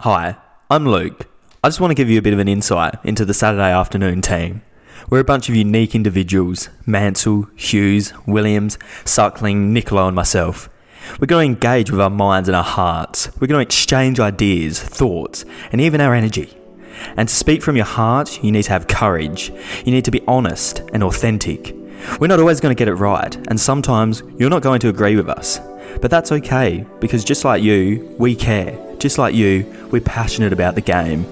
Hi, I'm Luke. I just want to give you a bit of an insight into the Saturday afternoon team. We're a bunch of unique individuals, Mansell, Hughes, Williams, Suckling, Niccolo and myself. We're going to engage with our minds and our hearts. We're going to exchange ideas, thoughts, and even our energy. And to speak from your heart, you need to have courage. You need to be honest and authentic. We're not always going to get it right, and sometimes you're not going to agree with us. But that's okay, because just like you, we care. Just like you, we're passionate about the game.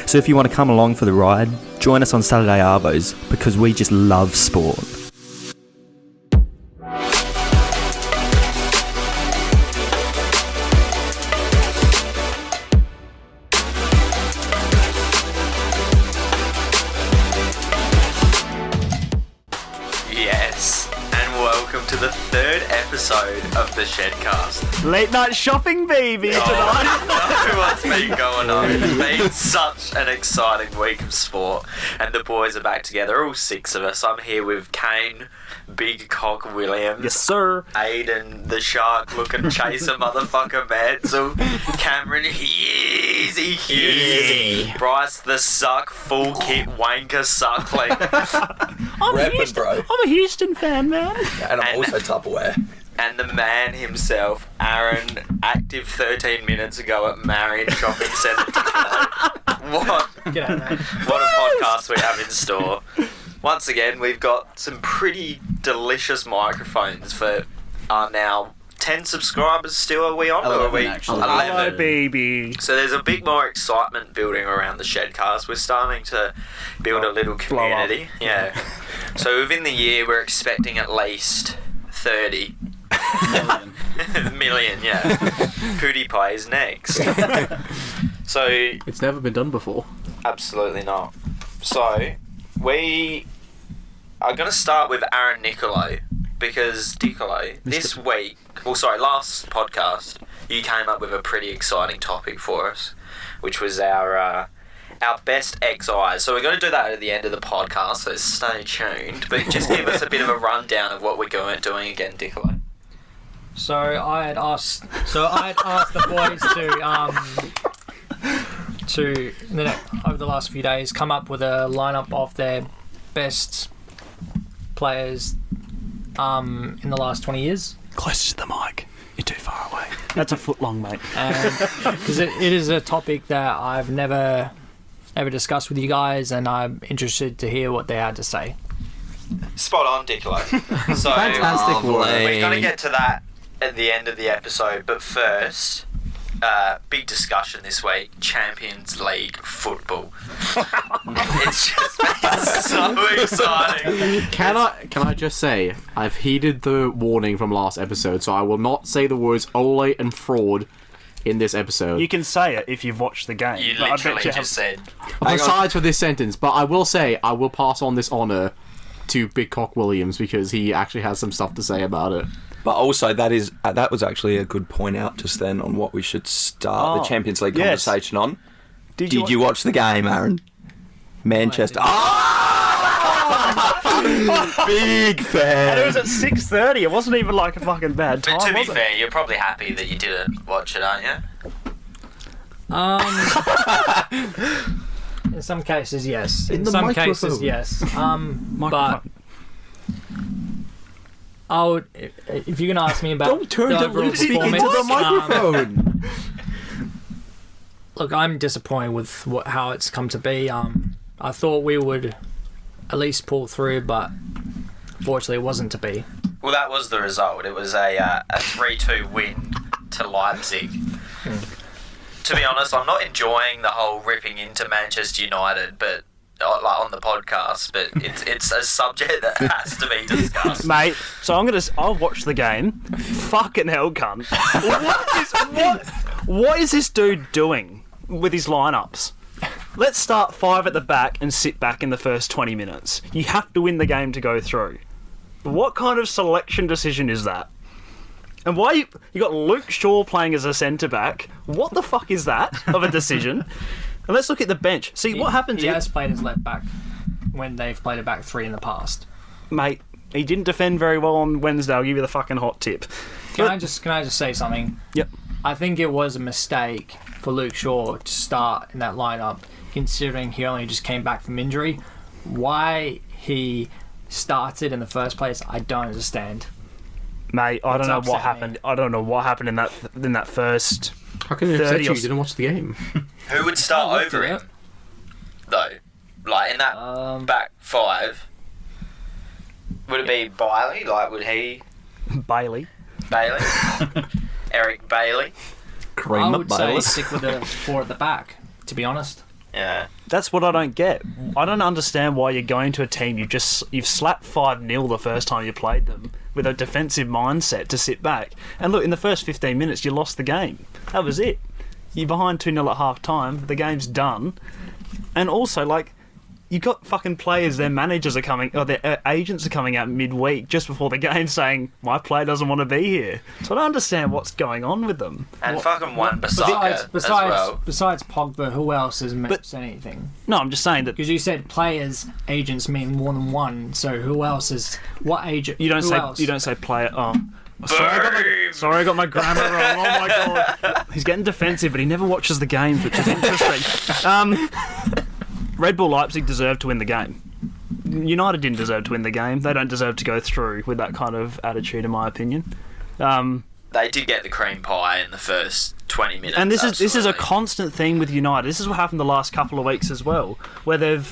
So if you want to come along for the ride, join us on Saturday Arvos, because we just love sport. Yes, and welcome to the third episode of the Shedcast. Late night shopping, baby, tonight. I know what's been going on. It's been such an exciting week of sport, and the boys are back together, all six of us. I'm here with Kane, Big Cock Williams. Yes, sir. Aiden, the shark-looking chaser motherfucker Mansell. Cameron, Easy. Bryce, the suck, full kit wanker suckling. I'm a Houston fan, man. And I'm also Tupperware. And the man himself, Aaron, active 13 minutes ago at Marion Shopping Centre. What a podcast we have in store. Once again, we've got some pretty delicious microphones for our now 10 subscribers still. Are we on? 11, or are we? actually. 11. Hello, baby. So there's a bit more excitement building around the Shedcast. We're starting to build a little community. Yeah. So within the year, we're expecting at least 30 million. Yeah. PewDiePie is next. So It's never been done before. absolutely not. So we are going to start with Aaron Niccolo, because Niccolo, this week, last podcast, you came up with a pretty exciting topic for us, which was our best XIs. So we're going to do that at the end of the podcast, so stay tuned. But just give us a bit of a rundown of what we're doing again, Niccolo. So I had asked the boys over the last few days come up with a lineup of their best players in the last 20 years. Close to the mic. You're too far away. That's a foot long, mate. Because it is a topic that I've never discussed with you guys, and I'm interested to hear what they had to say. Spot on, Niccolo. So Fantastic work. we're going to get to that at the end of the episode, but first, big discussion this week: Champions League football. It's just been so exciting. Can I just say, I've heeded the warning from last episode, so I will not say the words Ole and fraud in this episode. You can say it if you've watched the game. You but literally I bet you just said. Besides for this sentence, but I will say, I will pass on this honour to Big Cock Williams, because he actually has some stuff to say about it. But also, that was actually a good point out just then on what we should start the Champions League yes. conversation on. Did you watch the game, Aaron? Manchester. Big fan. And it was at 6:30. It wasn't even like a fucking bad time. But to be was it? fair, you're probably happy that you didn't watch it, aren't you? In some cases, yes. In In the some microphone. cases, yes. But Microphone. I would, if you're going to ask me about Don't turn the to overall Luke speaking to performance, the microphone. look, I'm disappointed with how it's come to be. I thought we would at least pull through, but fortunately it wasn't to be. Well, that was the result. It was a 3-2 win to Leipzig. To be honest, I'm not enjoying the whole ripping into Manchester United, but like on the podcast. But it's a subject that has to be discussed. Mate, so I'll watch the game. Fucking hell, cunt. What is this dude doing with his lineups? Let's start 5 at the back and sit back in the first 20 minutes. You have to win the game to go through. What kind of selection decision is that? And why you got Luke Shaw playing as a centre back? What the fuck is that of a decision? And let's look at the bench. See what happens. He has played as left back when they've played a back three in the past. Mate, he didn't defend very well on Wednesday. I'll give you the fucking hot tip. Can I just say something? Yep. I think it was a mistake for Luke Shaw to start in that lineup, considering he only just came back from injury. Why he started in the first place, I don't understand. Mate, I don't know what upset happened. me. I don't know what happened in that first. How can it upset 30 you? or You didn't watch the game. Who would start I looked over at him, though? Like, in that back five, would it be Bailey? Like, would he... Bailey. Bailey? Eric Bailey? I Cream would say Bailey. stick with the 4 at the back, to be honest. Yeah. That's what I don't get. I don't understand why you're going to a team you've slapped 5-0 the first time you played them with a defensive mindset to sit back. And look, in the first 15 minutes, you lost the game. That was it. You're behind 2-0 at half time. The game's done. And also, like, you've got fucking players, their managers are coming, or their agents are coming out midweek just before the game saying, my player doesn't want to be here. So I don't understand what's going on with them. And fucking one Basaka as well. Besides Pogba, who else has said anything? No, I'm just saying that Because you said players, agents mean more than one. So who else is what agent? you don't who say else? you don't say player. Oh, sorry, I got my grammar wrong. Oh my god, he's getting defensive, but he never watches the games, which is interesting. Red Bull Leipzig deserved to win the game. United didn't deserve to win the game. They don't deserve to go through with that kind of attitude, in my opinion. They did get the cream pie in the first 20 minutes. And this is a absolutely. constant thing with United. This is what happened the last couple of weeks as well, where they're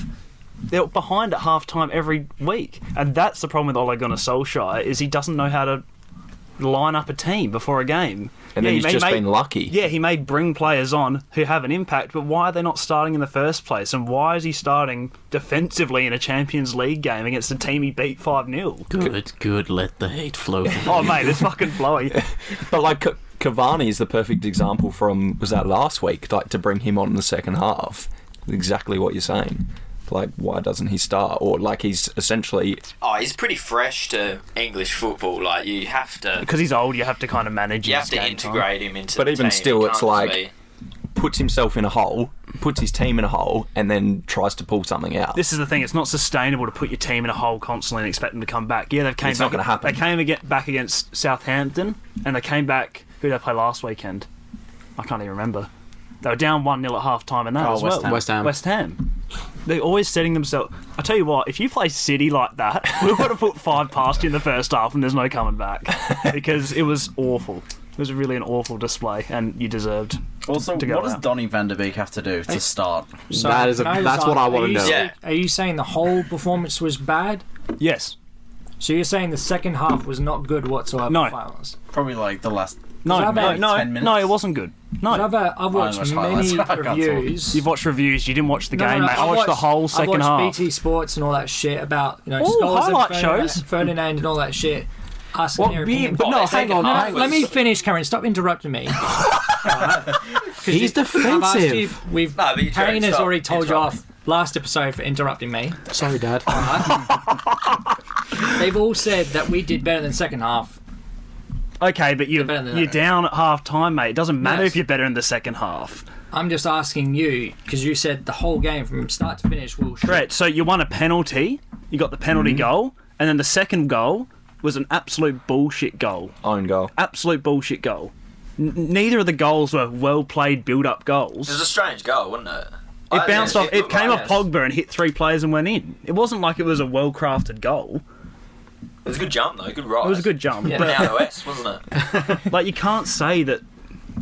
behind at half time every week, and that's the problem with Ole Gunnar Solskjaer, is he doesn't know how to line up a team before a game. And then he's just been lucky. Yeah, he may bring players on who have an impact, but why are they not starting in the first place? And why is he starting defensively in a Champions League game against a team he beat 5-0? Good. Let the hate flow. Oh, mate, it's fucking flowy. But like Cavani is the perfect example from, was that last week, like to bring him on in the second half. Exactly what you're saying. Like, why doesn't he start? Or like he's essentially... Oh, he's pretty fresh to English football. Like, you have to... Because he's old, you have to kind of manage You his have to game integrate him into But the even team. still, You it's can't like- just puts himself in a hole, puts his team in a hole, and then tries to pull something out. This is the thing, it's not sustainable to put your team in a hole constantly and expect them to come back. Yeah, they've came It's back. not gonna happen. They came back against Southampton, and they came back... Who did they play last weekend? I can't even remember. They were down 1-0 at half time and that as well. West Ham. They're always setting themselves... I tell you what, if you play City like that, we've got to put 5 past you in the first half and there's no coming back. Because it was awful. It was really an awful display, and you deserved Also, to go what does out. Donny van der Beek have to do to start? So That is can I just that's what ask, I want are to you know. say- Are you saying the whole performance was bad? Yes. So you're saying the second half was not good whatsoever? No. for Finals? Probably like the last... No, I've had no, 10 minutes. no, it wasn't good. No. I've watched watched highlights. many I can't talk. reviews. You've watched reviews, you didn't watch the No, game, no, mate. I watched the whole second I half. watched BT Sports and all that shit about, Ooh, Scholes highlight and shows. Ferdinand and all that shit. Asking their opinion. But no, hang on. Let me finish, Karen. Stop interrupting me. He's defensive. but you Karen has stop already told you interrupting. off last episode for interrupting me. Sorry, Dad. They've all said that we did better than second half. Okay, but better than you're that. down at half time, mate. It doesn't matter Yes. if you're better in the second half. I'm just asking you because you said the whole game from start to finish will shit. Correct. So you won a penalty, you got the penalty goal, and then the second goal was an absolute bullshit goal. Own goal. Absolute bullshit goal. Neither of the goals were well-played build-up It was goals. a strange goal, wasn't it? It bounced off. It looked came like off Pogba and hit 3 players and went in. It wasn't like it was a well-crafted goal. It was a good jump, though. Good rise. It was a good jump. Yeah. But Down west, wasn't it? like, you can't say that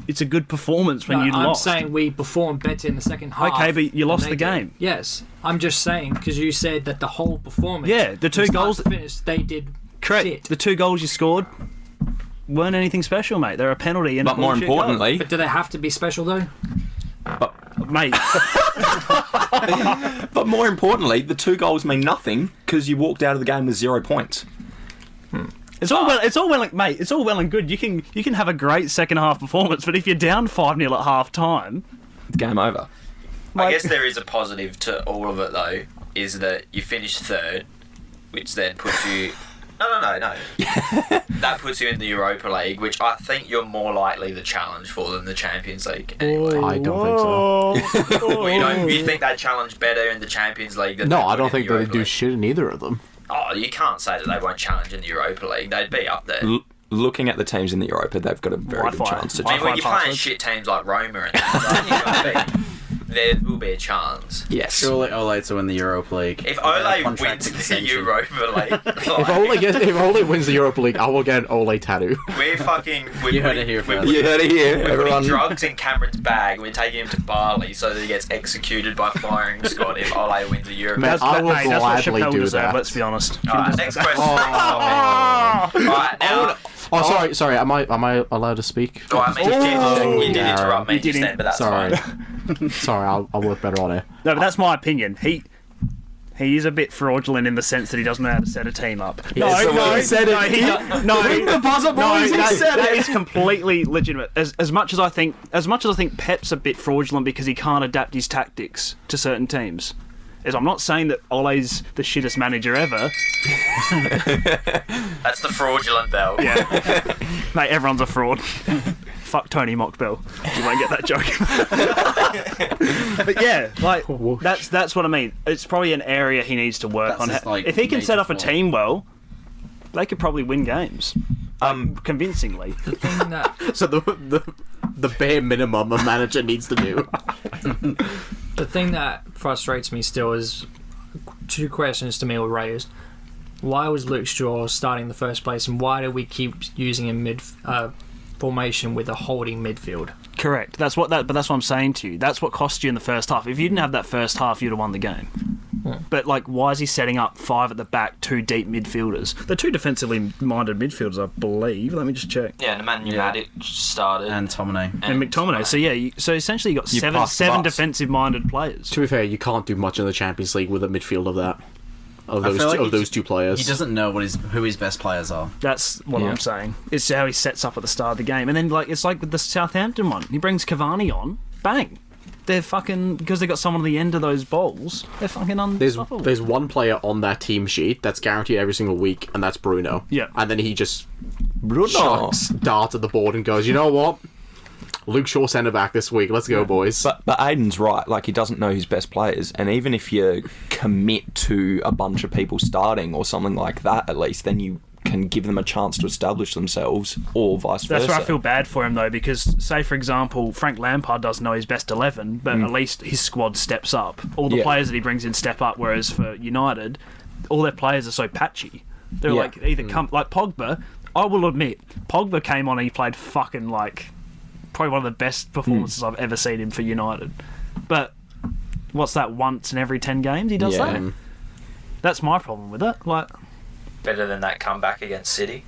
it's a good performance when No, you I'm lost. saying we performed better in the second half. Okay, but you lost than the they game. did. Yes, I'm just saying because you said that the whole performance. Yeah, the 2 from start goals- to finish, they did. Correct. Shit. The 2 goals you scored weren't anything special, mate. They're a penalty and But a more bullshit goal. importantly, But do they have to be special though? mate. the 2 goals mean nothing because you walked out of the game with 0 points. It's all well, mate. It's all well and good. You can have a great second half performance, but if you're down 5-0 at half time, Game over. I guess there is a positive to all of it, though, is that you finished third, which then puts you... No. That puts you in the Europa League, which I think you're more likely the challenge for than the Champions League. Anyway. I don't think so. Well, you think they challenge better in the Champions League than No, they I would don't in think the that they Europa do League? shit in either of them. Oh, you can't say that they won't challenge in the Europa League. They'd be up there. looking at the teams in the Europa, they've got a very good Wi-Fi. chance to. I mean, when Wi-Fi you're playing passwords. shit teams like Roma and that, there will be a chance. Yes. Surely Ole to win the Europa League. If They get a Ole contract wins the extension. Europa League, If Ole wins the Europa League, I will get an Ole tattoo. we're fucking... You heard it here first. You heard it here, We're everyone. putting drugs in Cameron's bag. We're taking him to Bali so that he gets executed by firing squad if Ole wins the Europa. Man, I will that's what gladly Chappelle do deserved, that. let's be honest. Alright, next question. Alright, now... Oh, sorry. Am I allowed to speak? Oh, I mean, you did interrupt me You just didn't- then, but that's Sorry. fine. Sorry, I'll work better on it. No, but that's my opinion. He is a bit fraudulent in the sense that he doesn't know how to set a team up. He said it. Ring the buzzer, boys, he said that it. is completely legitimate. As much as I think Pep's a bit fraudulent because he can't adapt his tactics to certain teams. As I'm not saying that Ole's the shittest manager ever. That's the fraudulent bell. Yeah, mate, everyone's a fraud. Fuck Tony Mockbell. You won't get that joke. But yeah, like that's what I mean. It's probably an area he needs to work That's on. his, like, If he can set major up a flaw. team well, they could probably win games. Convincingly. The thing that So the bare minimum a manager needs to do. the thing that frustrates me still is two questions to me were raised. Why was Luke Shaw starting in the first place, and why do we keep using a mid formation with a holding midfield? Correct. That's what I'm saying to you. That's what cost you in the first half. If you didn't have that first half, you'd have won the game. But like, why is he setting up 5 at the back, 2 deep midfielders? The 2 defensively minded midfielders, I believe. Let me just check. Yeah, Nemanja Matic started. And Tominay. And McTominay. So yeah, so essentially you got You seven passed the bus. defensive minded players. To be fair, you can't do much in the Champions League with a midfield of that. Of I those feel like of he those two players. He doesn't know who his best players are. That's what Yeah. I'm saying. It's how he sets up at the start of the game, and then like it's like with the Southampton one. He brings Cavani on, bang. They're fucking because they got someone at the end of those balls. They're fucking unstoppable. There's one player on that team sheet that's guaranteed every single week, and that's Bruno. Yeah. And then he just Bruno. chucks darts at the board and goes, you know what? Luke Shaw centre back this week. Let's go, boys. But Aiden's right. Like, he doesn't know his best players, and even if you commit to a bunch of people starting or something like that, at least then you can give them a chance to establish themselves, or vice versa. That's where I feel bad for him though, because say for example Frank Lampard doesn't know his best 11, but at least his squad steps up. All the Yeah. players that he brings in step up. Whereas for United, all their players are so patchy. They're Yeah. like either come like Pogba. I will admit, Pogba came on and he played fucking like probably one of the best performances I've ever seen him for United. But what's that? Once in every 10 games he does Yeah. that. That's my problem with it. Like, Better than that comeback against City.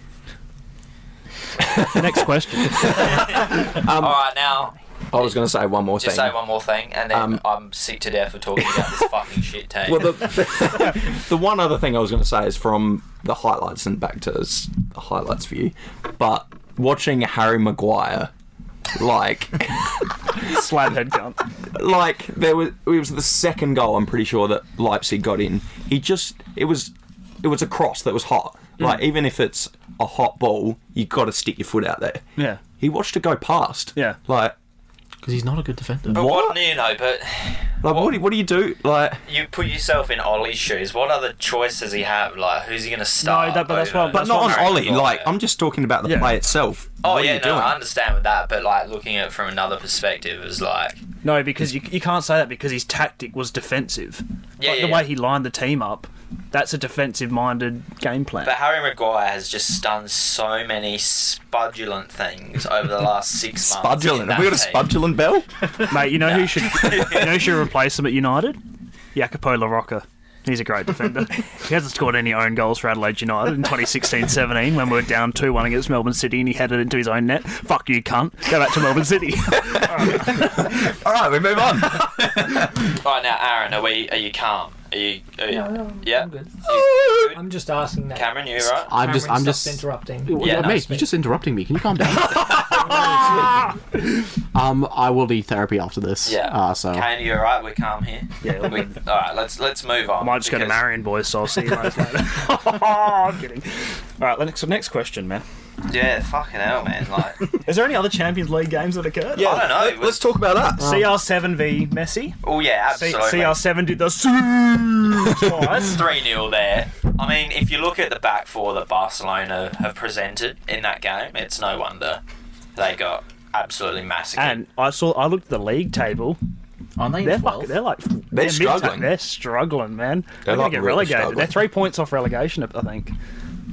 next question. Alright, now, I was going to say one more just thing. say one more thing, and then I'm sick to death of talking about this fucking shit team. Well, the one other thing I was going to say is from the highlights and back to the highlights view, but watching Harry Maguire, like, Slabhead cunt. like it was the second goal. I'm pretty sure that Leipzig got in. It was a cross that was hot. Like, even if it's a hot ball, you got to stick your foot out there. Yeah. He watched it go past. Yeah. Like, Because he's not a good defender. but what? What do you do? Like, you put yourself in Ollie's shoes. What other choice does he have? Like, who's he going to start? but that's over? what- but not on Harry Ollie. Maguire? Like, I'm just talking about the Yeah. play itself. Oh What are yeah, you no, doing? I understand with that, but like looking at it from another perspective is like, No, because you can't say that because his tactic was defensive. Yeah, Like, yeah, the way yeah. he lined the team up, that's a defensive-minded game plan. but Harry Maguire has just done so many spudulent things over the last 6 months. in Spudulent. that Have we got a team. spudulent bell? Mate, you know who should replace him at United? Jacopo La Rocca. He's a great defender. He hasn't scored any own goals for Adelaide United in 2016-17 when we were down 2-1 against Melbourne City and he headed into his own net. Fuck you, cunt. Go back to Melbourne City. All right, we move on. Right now, Aaron, are you calm? Are you yeah? I'm good. You good? I'm just asking that. Cameron, you right? I'm Cameron, just stop interrupting. Yeah, no, mate, you're just interrupting me. Can you calm down? I will need therapy after this. Yeah. So Kane, you alright? We're calm here. Yeah, All right, let's move on. I might just go to because- Marion, boys, so I'll see you guys later. I'm kidding. All right, so next question, man. Yeah, fucking hell, man. Like, Is there any other Champions League games that occurred? I don't know. Let's talk about that. CR7 v Messi. Oh yeah, absolutely. CR7 did the twice. 3-0 there. I mean, if you look at the back four that Barcelona have presented in that game, it's no wonder they got absolutely massacred. And I looked at the league table. Aren't they They're 12? they're struggling. They're struggling, man. They're They're going like to get really relegated. struggling. They're 3 points off relegation, I think,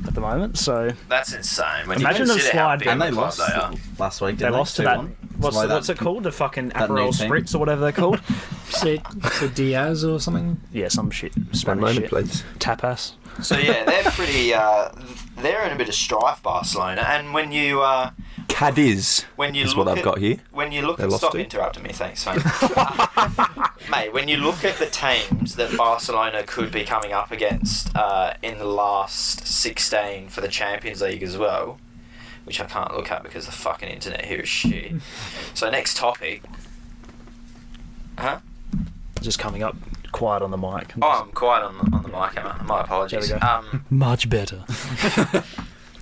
at the moment. So That's insane. When Imagine you them consider how slide big And of they a club lost they are. last week. they Didn't lost to that. 2-1? What's it called? The fucking that new Aperol team. Spritz or whatever they're called. So Diaz or something. Yeah, some shit. One Spanish moment, shit. please. Tapas. So yeah, they're pretty. They're in a bit of strife, Barcelona. And when you Cadiz is look what I've at, got here. when you look They at lost stop to. interrupting me, thanks, mate. Mate, when you look at the teams that Barcelona could be coming up against in the last 16 for the Champions League as well, which I can't look at because the fucking internet here is shit. So next topic. Huh? Just coming up quiet on the mic. Oh, I'm quiet on the mic, Emma. My apologies. There we go. Much better.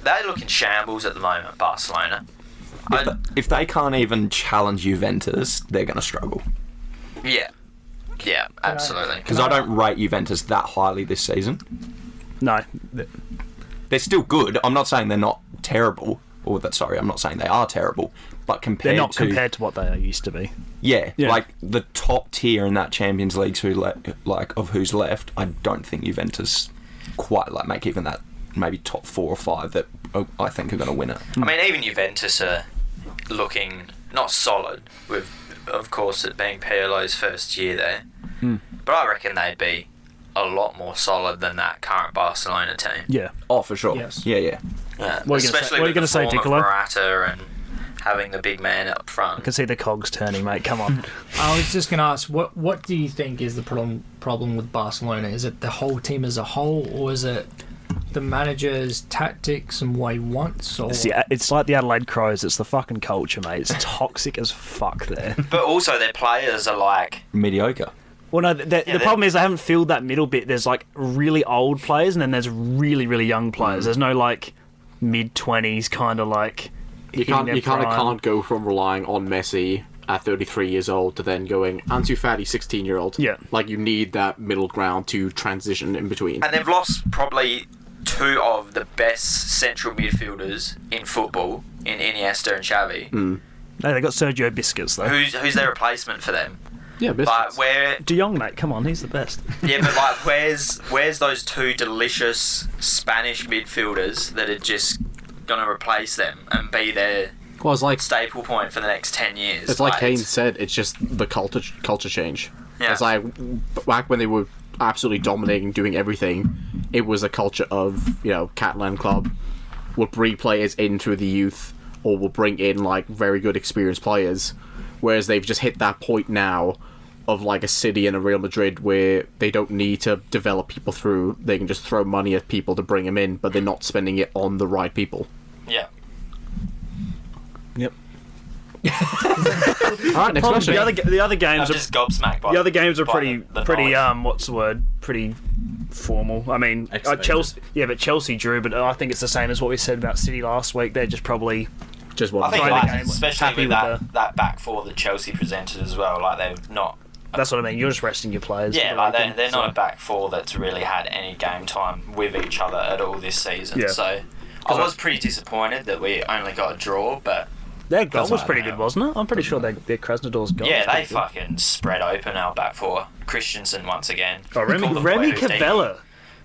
They look in shambles at the moment, Barcelona. If they can't even challenge Juventus, they're going to struggle. Yeah, absolutely. Because I don't rate Juventus that highly this season. No. They're still good. I'm not saying they're not terrible. I'm not saying they are terrible. But They're not compared to what they used to be. Yeah, Yeah. like the top tier in that Champions League of who's left, I don't think Juventus quite make even that maybe top 4 or 5 that I think are going to win it. I mean, even Juventus are looking not solid, with, of course, it being Puyol's first year there. But I reckon they'd be a lot more solid than that current Barcelona team. Yeah. Oh, for sure. Yes. Yeah. Yeah, What are you gonna say- especially what are you with gonna the say, form of Diccolo? Morata and having the big man up I front. can see the cogs turning, mate. Come on. I was just going to ask, what do you think is the problem with Barcelona? Is it the whole team as a whole, or is it the manager's tactics and what he wants? Or It's like the Adelaide Crows. It's the fucking culture, mate. It's toxic as fuck there. But also their players are like, Mediocre. Well, no, the problem is they haven't filled that middle bit. There's like really old players, and then there's really, really young players. There's no like mid-20s kind of like. You hitting their kind of prime. can't go from relying on Messi at 33 years old to then going Ansu Fati 16-year-old. Yeah. Like you need that middle ground to transition in between. and they've lost probably 2 of the best central midfielders in football in Iniesta and Xavi. No, they got Sergio Busquets though. Who's their replacement for them? Yeah, Like biscuits. where De Jong, mate, come on, he's the best. Yeah, but like, where's those 2 delicious Spanish midfielders that are just gonna replace them and be their Well, it's like staple point for the next 10 years? It's like Kane said, it's just the culture change. Yeah. It's like back when they were absolutely dominating, doing everything, it was a culture of, Catalan club will bring players in through the youth or will bring in like very good experienced players, whereas they've just hit that point now of like a City and a Real Madrid where they don't need to develop people through, they can just throw money at people to bring them in, but they're not spending it on the right people. Yeah. Yep. All right, next question. The other I'm games are just gobsmacked by the other games are by pretty the pretty knowledge. what's the word? Pretty formal. I mean, Expected. Chelsea. Yeah, but Chelsea drew. But I think it's the same as what we said about City last week. They're just probably Just I one. think, Throwing the like, game, especially happy with with that back four that Chelsea presented as well, like they've not. that's what I mean. You're just resting your players. Yeah, for the like weekend, they're not so. a back four that's really had any game time with each other at all this season. Yeah. So I was pretty disappointed that we only got a draw, but Their goal was Doesn't pretty matter. good, wasn't it? I'm pretty sure their Krasnodar's goal. yeah, was they pretty good. fucking spread open our back four. Christensen once again. Oh, Remy Pulled the play Cavella.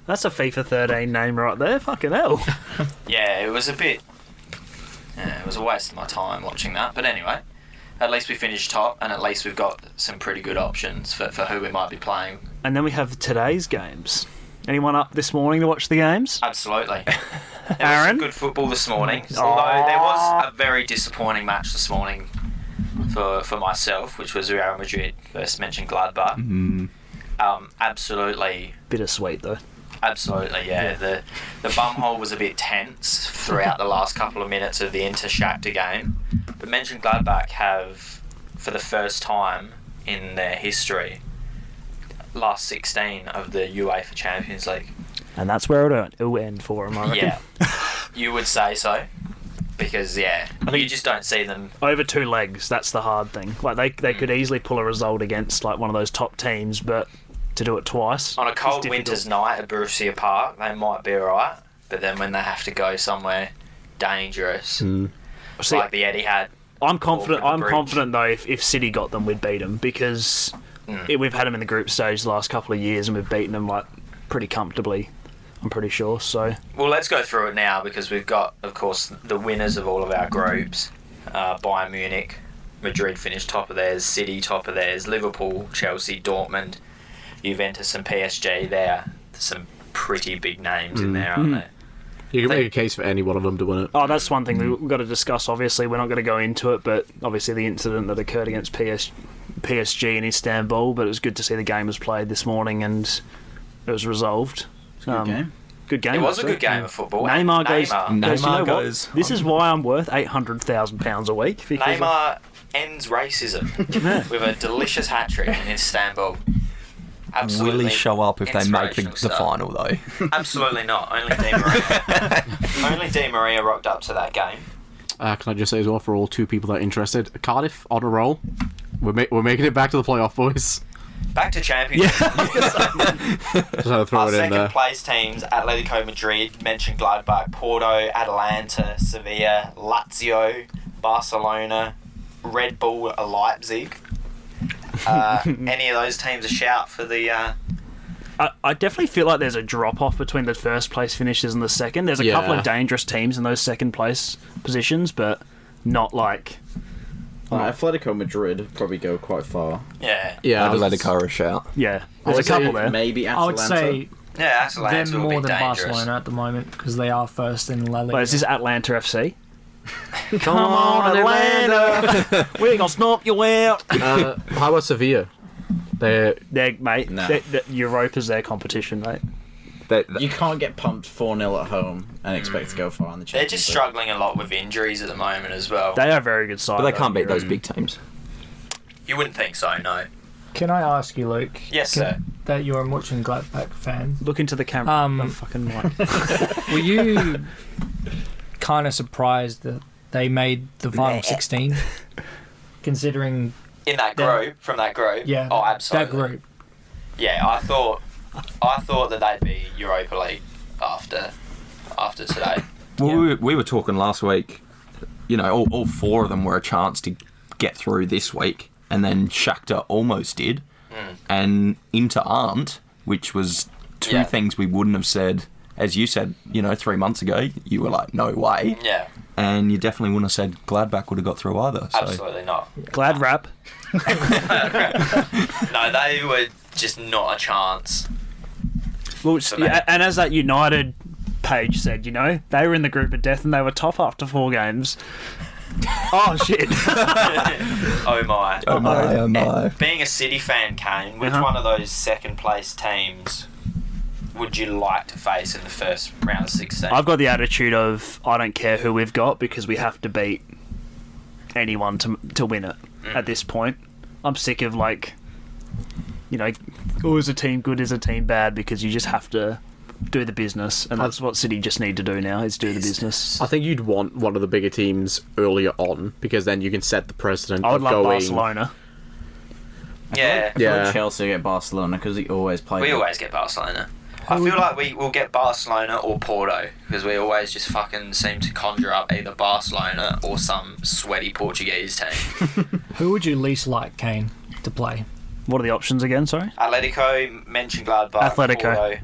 That's a FIFA 13 name right there. Fucking hell. Yeah, it was a bit. Yeah, it was a waste of my time watching that. But anyway, at least we finished top, and at least we've got some pretty good options for who we might be playing. And then we have today's games. Anyone up this morning to watch the games? Absolutely. There was Aaron? some good football this morning, although there was a very disappointing match this morning for myself, which was Real Madrid versus Mönchengladbach. Absolutely, Bittersweet though. yeah. The bumhole was a bit tense throughout the last couple of minutes of the Inter-Shakhtar game, but Mönchengladbach have, for the first time in their history, last 16 of the UEFA Champions League. And that's where it'll end for them, I reckon. Yeah, you would say so, because think- you just don't see them. Over 2 legs, that's the hard thing. Like they could easily pull a result against like one of those top teams, but to do it twice. On a is cold difficult. winter's night at Borussia Park, they might be alright, but then when they have to go somewhere dangerous, See, like the Etihad, I'm confident. Or the I'm bridge. confident though. If City got them, we'd beat them because we've had them in the group stage the last couple of years, and we've beaten them like pretty comfortably. I'm pretty sure. So well, let's go through it now because we've got, of course, the winners of all of our groups. Bayern Munich, Madrid finished top of theirs, City top of theirs, Liverpool, Chelsea, Dortmund, Juventus and PSG. There's some pretty big names in there, aren't there? You can make a case for any one of them to win it. oh, that's one thing we've got to discuss. Obviously, we're not going to go into it, but obviously the incident that occurred against PSG in Istanbul. But it was good to see the game was played this morning and it was resolved. Good game. Good game. It was a actually. good game of football. Neymar And goes. Neymar, goes, you know what? goes. This is why I'm worth £800,000 a week. Because Neymar ends racism with a delicious hat trick in Istanbul. Absolutely. Will he show up if they make the inspirational stuff. final, though? Absolutely not. Only Di Maria. Only Di Maria rocked up to that game. Can I just say as well, for all two people that are interested, Cardiff on a roll. We're making it back to the playoff, boys. Back to championship. Just had to throw Our it in second there. place teams: Atletico Madrid, Mönchengladbach, Porto, Atalanta, Sevilla, Lazio, Barcelona, Red Bull, Leipzig. Any of those teams a shout for the? I definitely feel like there's a drop off between the first place finishes and the second. There's a couple Yeah. of dangerous teams in those second place positions, but not like. Atletico Madrid probably go quite far. Yeah, Yeah, Atletico a shout. Yeah, there's a would say couple there. Maybe I Atalanta. would say yeah. Atalanta them will more be than dangerous. Barcelona at the moment because they are first in La Liga. Wait, is this Atlanta FC? Come on, Atlanta! We're gonna stomp you out. how about Sevilla? They're Mate. Nah. Europa's their competition, mate. You can't get pumped 4-0 at home and expect to go far in the They're Champions just League. struggling a lot with injuries at the moment as well. They are a very good side. But they though. can't beat those big teams. You wouldn't think so, no. Can I ask you, Luke? Yes, sir. That you're a Mönchengladbach fan. Look into the camera. Oh, fucking mic. Were you kind of surprised that they made the final 16? Considering, In that group, from that group. yeah, Oh, absolutely. that group. Yeah, I thought that they'd be Europa League after today. Well, we were talking last week, you know, all four of them were a chance to get through this week, and then Shakhtar almost did, and Inter aren't, which was two Yeah. things we wouldn't have said, as you said, you know, 3 months ago. You were like, no way. Yeah, And you definitely wouldn't have said Gladbach would have got through either. So. absolutely not. Glad rap. No, they were just not a chance. Well, For me. yeah, and as that United page said, you know, they were in the group of death and they were top after 4 games. Oh shit! Oh my. Oh my, oh my. Being a City fan, Kane, which Uh-huh. one of those second place teams would you like to face in the first round of 16? I've got the attitude of I don't care who we've got because we have to beat anyone to win it at this point. I'm sick of like, you know, is a team good, is a team bad, because you just have to do the business, and that's what City just need to do now, is do the business. I think you'd want one of the bigger teams earlier on, because then you can set the precedent I would of love going. Barcelona. Yeah. Yeah. Chelsea get Barcelona because he always plays. We always get Barcelona. I feel like we will get Barcelona or Porto because we always just fucking seem to conjure up either Barcelona or some sweaty Portuguese team. Who would you least like, Kane, to play? What are the options again? Sorry, Atletico, Mönchengladbach, Atletico. Porto.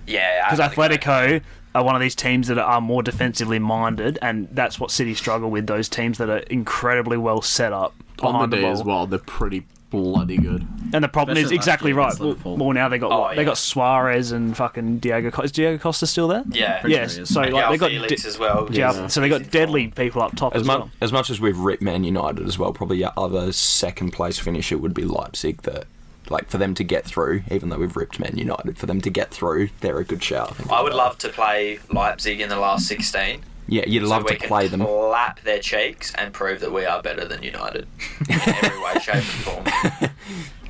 Yeah, because Atletico are one of these teams that are more defensively minded, and that's what City struggle with. Those teams that are incredibly well set up On behind the the day ball. as well, they're pretty bloody good. And the problem is Especially exactly last year right. against Liverpool. Well, now they got Oh, they yeah. got Suarez and fucking Diego. Is Diego Costa still there? Yeah. Pretty Yes. sure he is. So And like Joao they got Felix as well. yeah. So they got deadly people up top as, well. As much as we've ripped Man United as well, probably our other second place finisher would be Leipzig. That, like, for them to get through, even though we've ripped Man United, for them to get through, they're a good shout. I think. I would love to play Leipzig in the last 16. Yeah, you'd love so we to play can them. clap their cheeks and prove that we are better than United in every way, shape, and form. That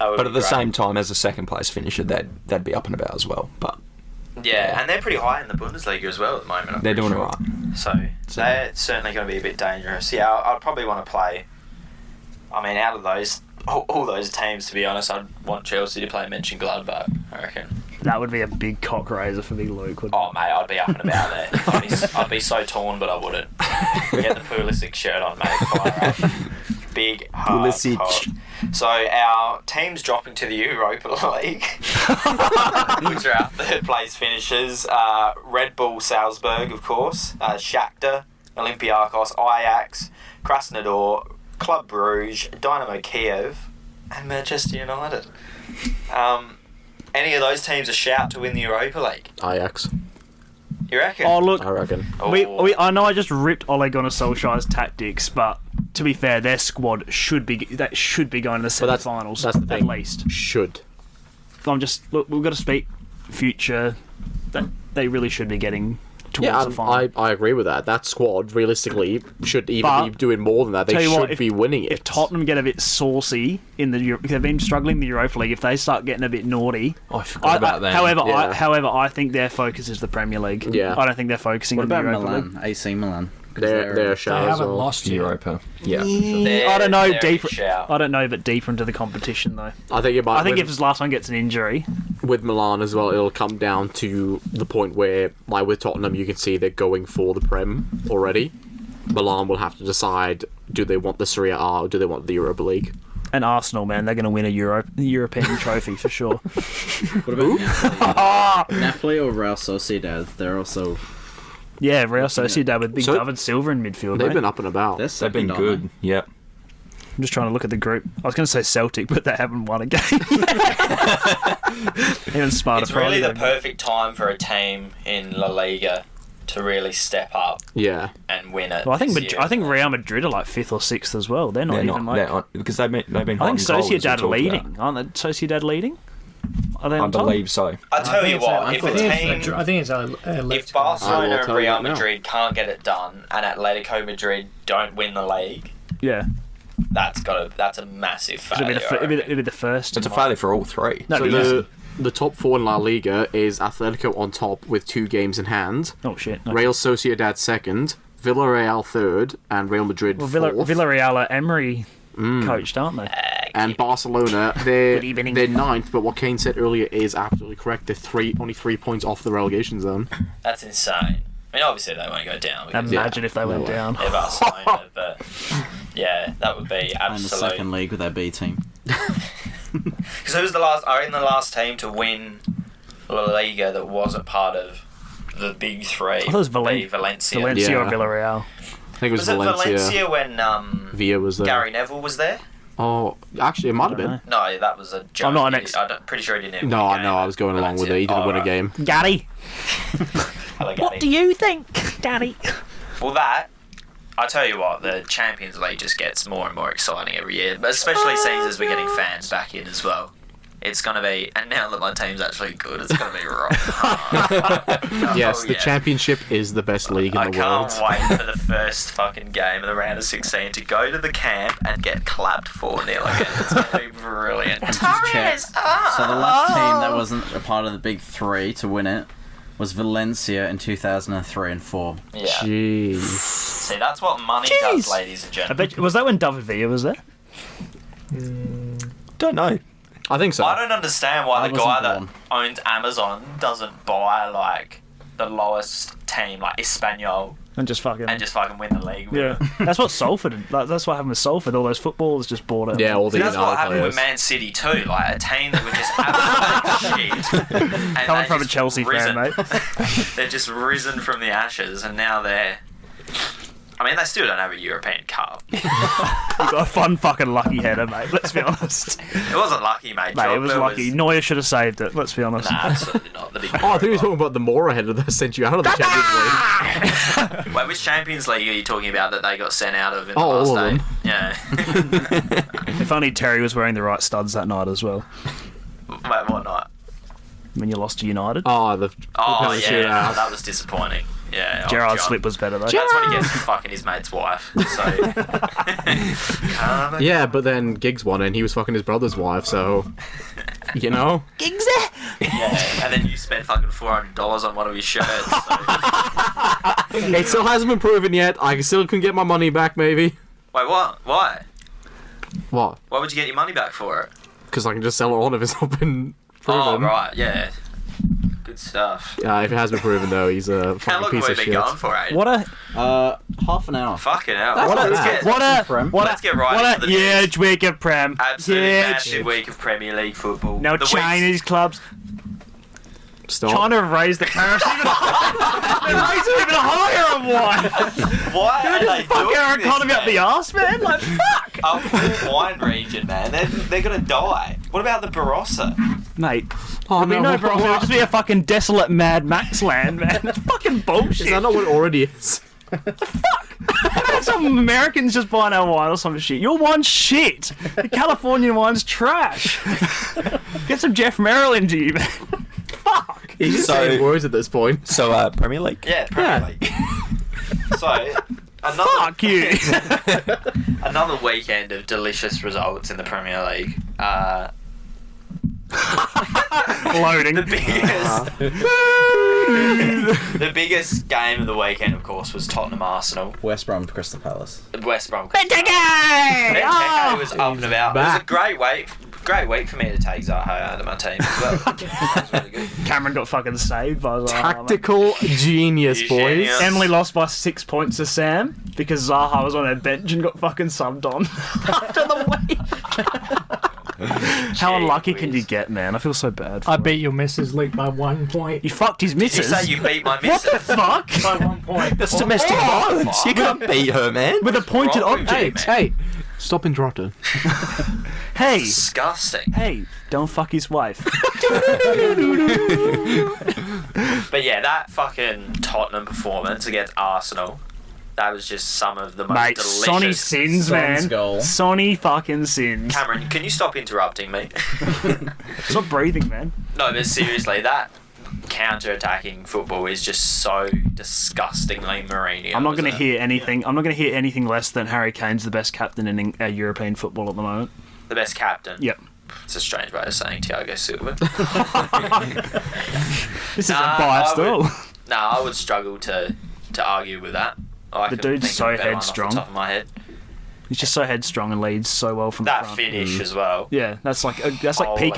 would But be at the great. same time, as a second place finisher, they'd be up and about as well. But Yeah, and they're pretty high in the Bundesliga as well at the moment. I'm they're pretty doing sure. alright. So they're certainly going to be a bit dangerous. Yeah, I'd probably want to play. I mean, out of those all those teams, to be honest, I'd want Chelsea to play Mönchengladbach, I reckon. That would be a big cock raiser for me, Luke. Wouldn't Oh, mate, I'd be up and about there. I'd be so torn, but I wouldn't. Get the Pulisic shirt on, mate. Fire up. Big, hard Pulisic. cock. So, our team's dropping to the Europa League, which are our third place finishers. Red Bull Salzburg, of course. Shakhtar, Olympiacos, Ajax, Krasnodar, Club Brugge, Dynamo Kiev, and Manchester United. Any of those teams a shout to win the Europa League? Ajax. You reckon? Oh, look, I reckon. I know I just ripped Ole Gunnar Solskjaer's tactics, but to be fair, their squad should be going to the But semi-finals that's the at thing. least. Should. Look, we've got to speak future. That they really should be getting towards Yeah, the final. I agree with that. That squad, realistically, should even But, be doing more than that. They tell you should what, be winning it. If Tottenham get a bit saucy in the they've been struggling in the Europa League. If they start getting a bit naughty, I forgot about that. However, I think their focus is the Premier League. Yeah. I don't think they're focusing What on the about Europa Milan? League. AC Milan. 'Cause They're a They shout as haven't well. lost yet. Europa. Yeah. I don't know They're a deeper. shout. I don't know, but deeper into the competition though. I think it might. I think with, if Zlatan gets an injury, with Milan as well, it'll come down to the point where, like with Tottenham, you can see they're going for the Prem already. Milan will have to decide: do they want the Serie A or do they want the Europa League? and Arsenal, man, they're going to win a European trophy for sure. What about Napoli? Napoli or Real Sociedad? They're also Yeah, Real Sociedad with Big So- David Silva in midfield. They've mate. been up and about. they're They've been second, good. aren't Yep. I'm just trying to look at the group. I was going to say Celtic, but they haven't won a game. Even Sparta It's really the Prague. perfect time for a team in La Liga to really step up Yeah. and win it. Well, I think this year. I think Real Madrid are like 5th or 6th as well. They're not They're even not, like. they're on, because they've been I think hot and cold, as we Sociedad are talked leading, aren't they? Sociedad leading? Are they about. I on top? believe so. I tell you what, if a team, I think it's if I Barcelona will and tell you Real that now. Madrid can't get it done, and Atletico Madrid don't win the league, Yeah, that's a massive it'll be, failure. I reckon. it'll be the first. It's a in, failure for all three. No, So but yes. the top four in La Liga is Atletico on top with 2 games in hand, Oh shit! No. Real Sociedad second, Villarreal third, and Real Madrid Well, fourth. Villarreal are Emery coached, aren't they? And Barcelona, they're Good evening. ninth, but what Kane said earlier is absolutely correct. They're only 3 points off the relegation zone. That's insane. I mean, obviously they won't go down because Imagine if they went way. down. they're Barcelona, but yeah, that would be they? In the absolute. second league with their B team. Because who was the last? I reckon the last team to win La Liga that wasn't part of the big three. I thought it was be Valencia. Valencia or Yeah. Villarreal. I think it was, Was it Valencia when Villa was there. Gary Neville was there? Oh, actually, it might have been. No, that was a joke. I'm not an ex- I'm pretty sure he didn't. No, win a game I at was going along with Valencia. it. He didn't Oh, win a right. game. Gary, Hello, what Gary. do you think, Gary? Well, I tell you what, the Champions League just gets more and more exciting every year, but especially seeing as we're getting fans back in as well. It's going to be, and now that my team's actually good, it's going to be right. Yes, Oh, the yeah. championship is the best league in I the world. can't wait for the first fucking game of the round of 16 to go to the camp and get clapped 4-0 again. It's going to be brilliant. Just check. So the last team that wasn't a part of the big three to win it was Valencia in 2003 and 4. Yeah. Jeez. See, that's what money Jeez. does, ladies and I gentlemen. bet. Was that when David Villa was there? Don't know. I think so. I don't understand why I the guy wasn't that born. owns Amazon doesn't buy, like, the lowest team, like Espanyol, And just fucking. and just fucking win the league with yeah, it. that's what Salford. That's what happened with Salford. All those footballers just bought it. Yeah, all the See, that's what United happened players. with Man City too. Like a team that was just absolute shit. And Coming they from a just Chelsea fan, mate. They're just risen from the ashes, and now they're. I mean, they still don't have a European Cup. You got a fun fucking lucky header, mate. Let's be honest. It wasn't lucky, mate. Mate, it was Drogba lucky. Neuer should have saved it. Let's be honest. Nah, absolutely not. The big Oh, I thought you were talking about the Mora header that sent you out of the Champions League. Wait, which Champions League are you talking about that they got sent out of in the Oh, last all of day? them. Yeah. If only Terry was wearing the right studs that night as well. Wait, what night? When you lost to United. Oh, the Oh, penalty yeah, shootout. that was disappointing. Yeah. Gerard's John. slip was better though. That's what he gets for fucking his mate's wife. So. Yeah, but then Giggs won and he was fucking his brother's wife, so you know. Yeah, and then you spent fucking $400 on one of his shirts. So. It still hasn't been proven yet. I still can get my money back, maybe. Wait, what? Why? What? Why would you get your money back for it? Because I can just sell it on if it's not been proven. Oh, right, yeah. Good stuff. Yeah, if it has been proven though, he's a How fucking long piece have we of been shit. going for, eh? What a Half an hour. Fucking hell. Let's get right into the huge week of Prem. Absolutely Huge. massive week of Premier League football. No The Chinese clubs. Stop. Trying to raise the comparison even higher on one. Why are they Fuck doing our this, economy up man? the arse, man. Like, fuck. Our poor wine region, man. They're gonna die. What about the Barossa? Mate. Oh, No, bro. It'll just be a fucking desolate Mad Max land, man. That's fucking bullshit. Is that not what it already is? Some Americans just buying our wine or some shit. Your wine's shit. The Californian wine's trash. Get some Jeff Merrill into you, man. Fuck. He's just saying words at this point. So, Premier League? Yeah, Premier League. So, Fuck you. another weekend of delicious results in the Premier League. Loading. The biggest game of the weekend, of course, was Tottenham Arsenal. West Brom Crystal Palace. West Brom. Benteke! Benteke was up and about. It was a great week for me to take Zaha out of my team as well. It was really good. Cameron got fucking saved by Zaha. Tactical genius, boys. Genius. Emily lost by 6 points to Sam because Zaha was on her bench and got fucking subbed on after the week. How unlucky can you get, man? I feel so bad for I him. beat your missus Luke by 1 point. You fucked his Did you missus. say you beat my What missus? the fuck? By 1 point. That's domestic violence. You can't beat her, man. With a pointed wrong with you, object. man? Hey, stop interrupting. Hey, Disgusting. hey, don't fuck his wife. But yeah, that fucking Tottenham performance against Arsenal, that was just some of the most Mate, delicious. Sonny sins, man. Son's goal. Sonny fucking sins. Cameron, can you stop interrupting me? Stop breathing, man. No, but seriously, that counter-attacking football is just so disgustingly Mourinho. I'm not going to isn't it? hear anything. I'm not going to hear anything less than Harry Kane's the best captain in European football at the moment. The best captain. Yep. It's a strange way of saying Thiago Silva. This isn't biased at all. I would struggle to argue with that. I The couldn't dude's think so of a better one headstrong. Off the top of my head. He's just so headstrong and leads so well from the That front. finish as well. Yeah, that's like peak Holy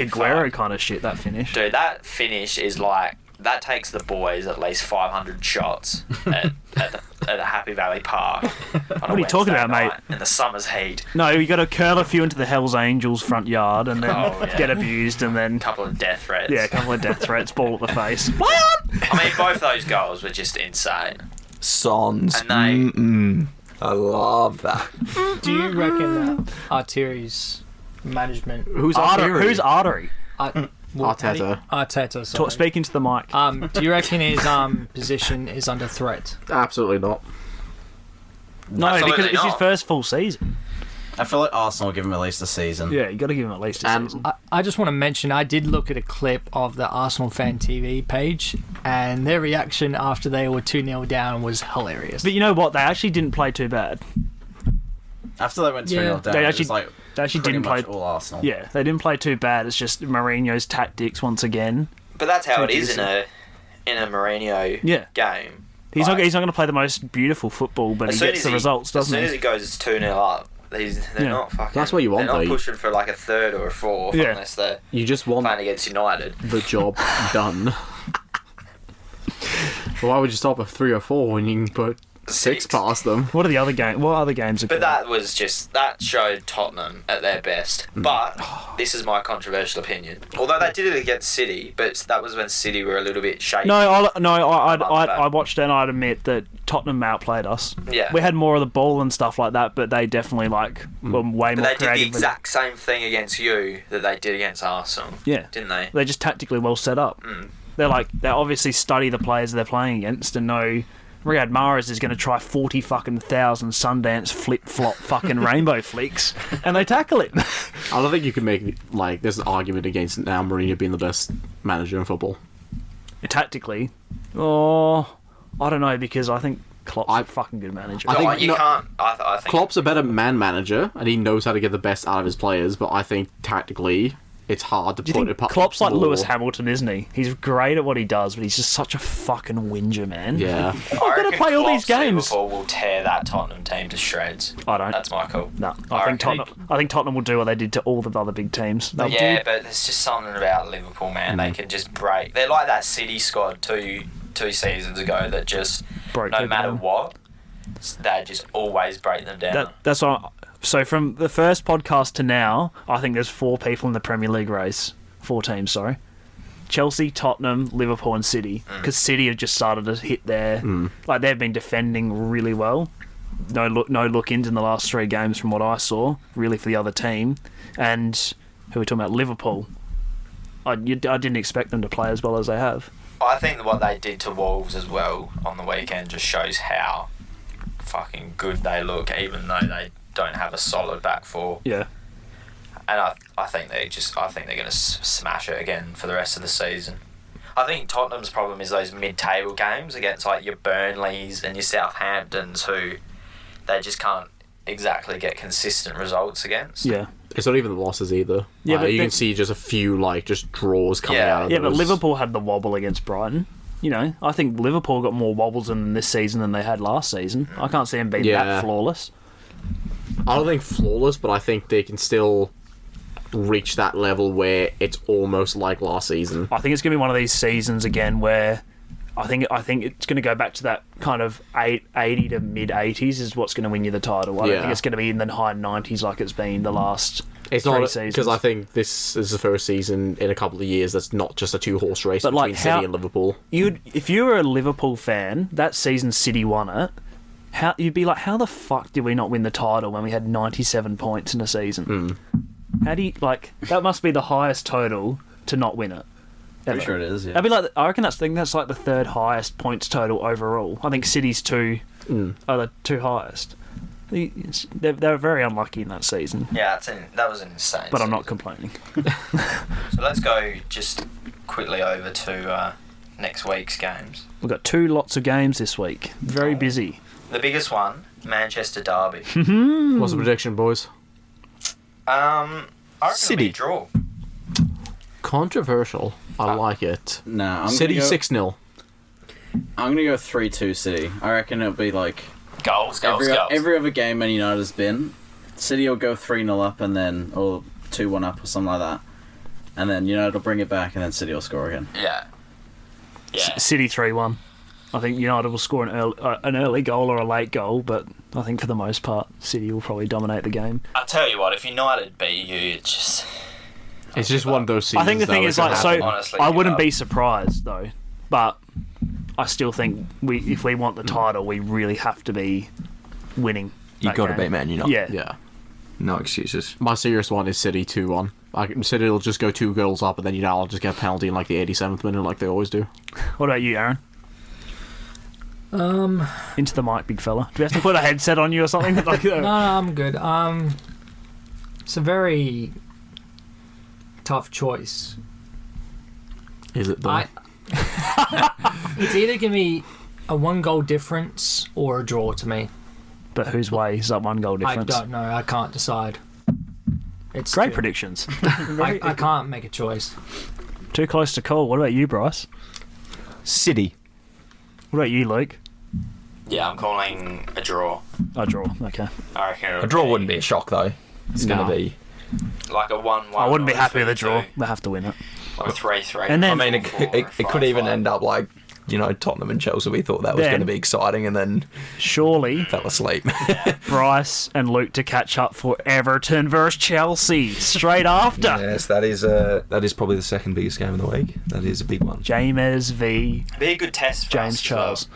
Aguero fuck. kind of shit. That finish. Dude, that finish is like, that takes the boys at least 500 shots at a Happy Valley Park. What are you talking about, mate? In the summer's heat. No, you got to curl a few into the Hells Angels front yard and then Oh, yeah. get abused and then A couple of death threats. a couple of death threats, ball at the face. I mean, both those goals were just insane. Sons. And they- I love that. Do you reckon that Arteri's management... Who's Artery? Who's Artery? Arteta. Arteta, sorry. Speaking to the mic. Do you reckon his position is under threat? Absolutely not. No, Absolutely because it's his not. first full season. I feel like Arsenal will give him at least a season. Yeah, you got to give him at least a And- season. I just want to mention, I did look at a clip of the Arsenal Fan TV page, and their reaction after they were 2-0 down was hilarious. But you know what? They actually didn't play too bad. After they went 2-0 Yeah. down, They it actually- was like They actually pretty didn't much play. all Arsenal. Yeah, they didn't play too bad. It's just Mourinho's tactics once again. But that's how it Thank is you, in a Mourinho Yeah. game. He's Like, not going to play the most beautiful football, but as he soon gets as the results, as doesn't soon as he? he goes 2-0 up, they're Yeah. not fucking. That's what you want, They're not though. pushing for like a third or a fourth Yeah. unless they're You just want playing against United. the job done. Why would you stop at 3 or 4 when you can put 6 past them? What are the other games? What other games are But good? that showed Tottenham at their best. But this is my controversial opinion. Although they did it against City, but that was when City were a little bit shaky. I watched it and I'd admit that Tottenham outplayed us. Yeah. We had more of the ball and stuff like that, but they definitely were way But more they did the creative. exact same thing against you that they did against Arsenal. Yeah. Didn't they? They're just tactically well set up. They obviously study the players they're playing against and know Riyad Mahrez is going to try 40 fucking thousand Sundance flip-flop fucking rainbow flicks, and they tackle it. I don't think you can make, there's an argument against now Mourinho being the best manager in football. Tactically, I don't know, because I think Klopp's a fucking good manager. I think- Oh, you no, can't. I think Klopp's a better man manager, and he knows how to get the best out of his players, but I think tactically, it's hard to Do you put think it. Klopp's like more- Lewis Hamilton, isn't he? He's great at what he does, but he's just such a fucking whinger, man. Yeah. I've got to play all these games. Liverpool will tear that Tottenham team to shreds. I don't. That's my call. No, I think Tottenham will do what they did to all the other big teams. They'll Yeah, but there's just something about Liverpool, man. They can just break. They're like that City squad two seasons ago that just, Broke no people matter down. what, they just always break them down. That's what. So from the first podcast to now, I think there's 4 people in the Premier League race. 4 teams, sorry. Chelsea, Tottenham, Liverpool, and City. Because City have just started to hit their like they've been defending really well. No look ins in the last 3 games from what I saw, really for the other team. And who are we talking about? Liverpool. I didn't expect them to play as well as they have. I think what they did to Wolves as well on the weekend just shows how fucking good they look, even though they don't have a solid back four. Yeah. And I think they're going to smash it again for the rest of the season. I think Tottenham's problem is those mid-table games against like your Burnleys and your Southamptons, who they just can't exactly get consistent results against. Yeah. It's not even the losses either. Yeah, but you can see just a few just draws coming out of Yeah, but those. Liverpool had the wobble against Brighton. You know, I think Liverpool got more wobbles in this season than they had last season. I can't see them being that flawless. I don't think flawless, but I think they can still reach that level where it's almost like last season. I think it's going to be one of these seasons again where I think it's going to go back to that kind of 80 to mid 80s is what's going to win you the title. I don't think it's going to be in the high 90s like it's been the last It's 3 not seasons. because I think this is the first season in a couple of years that's not just a 2-horse race But, between like, City and Liverpool. If you were a Liverpool fan, that season City won it. You'd be like, how the fuck did we not win the title when we had 97 points in a season? How do you that must be the highest total to not win it. Ever. Pretty sure it is, yeah. That'd be like I reckon that's like the 3rd highest points total overall. I think City's 2 are the 2 highest. They're very unlucky in that season. Yeah, that was an insane But I'm season. not complaining. So let's go just quickly over to next week's games. We've got 2 lots of games this week. Very busy. The biggest one, Manchester Derby. What's the prediction, boys? I reckon City. it'll be a draw. Controversial. I like it. Nah, City 6-0. I'm gonna go 3-2 City. I reckon it'll be like Goals. every other game Man United has been. City will go 3-0 up and then or 2-1 up or something like that, and then United will bring it back and then City will score again. Yeah. Yeah. City 3-1. I think United will score an early goal or a late goal, but I think for the most part, City will probably dominate the game. I tell you what, if United beat you, it's just one of those seasons. I think the thing though, is, it can like, so happen. Honestly, I give wouldn't up. be surprised though, but I still think if we want the title, we really have to be winning. You got to beat Man United. Yeah. Yeah. No excuses. My serious one is City 2-1. City will just go 2 goals up, and then United will just get a penalty in like the 87th minute, like they always do. What about you, Aaron? Into the mic, big fella. Do we have to put a headset on you or something? No, I'm good. It's a very tough choice. Is it though? It's either gonna be a 1-goal difference or a draw to me. But whose way is that 1 goal difference? I don't know. I can't decide. It's Great too- predictions. I can't make a choice. Too close to call. What about you, Bryce? City. What about you, Luke? Yeah, I'm calling a draw. I draw. Okay. I reckon it'll A draw wouldn't be a shock though. It's No. going to be. like a 1-1. I wouldn't be or happy with a 2-2, draw. They have to win it. Or a 3-3. And then- I mean, it could even end up like, Tottenham and Chelsea. We thought that was Then- going to be exciting, and then Surely fell asleep. Bryce and Luke to catch up for Everton versus Chelsea straight after. Yes, that is probably the second biggest game of the week. That is a big one. James v. be a good test for James us as Charles.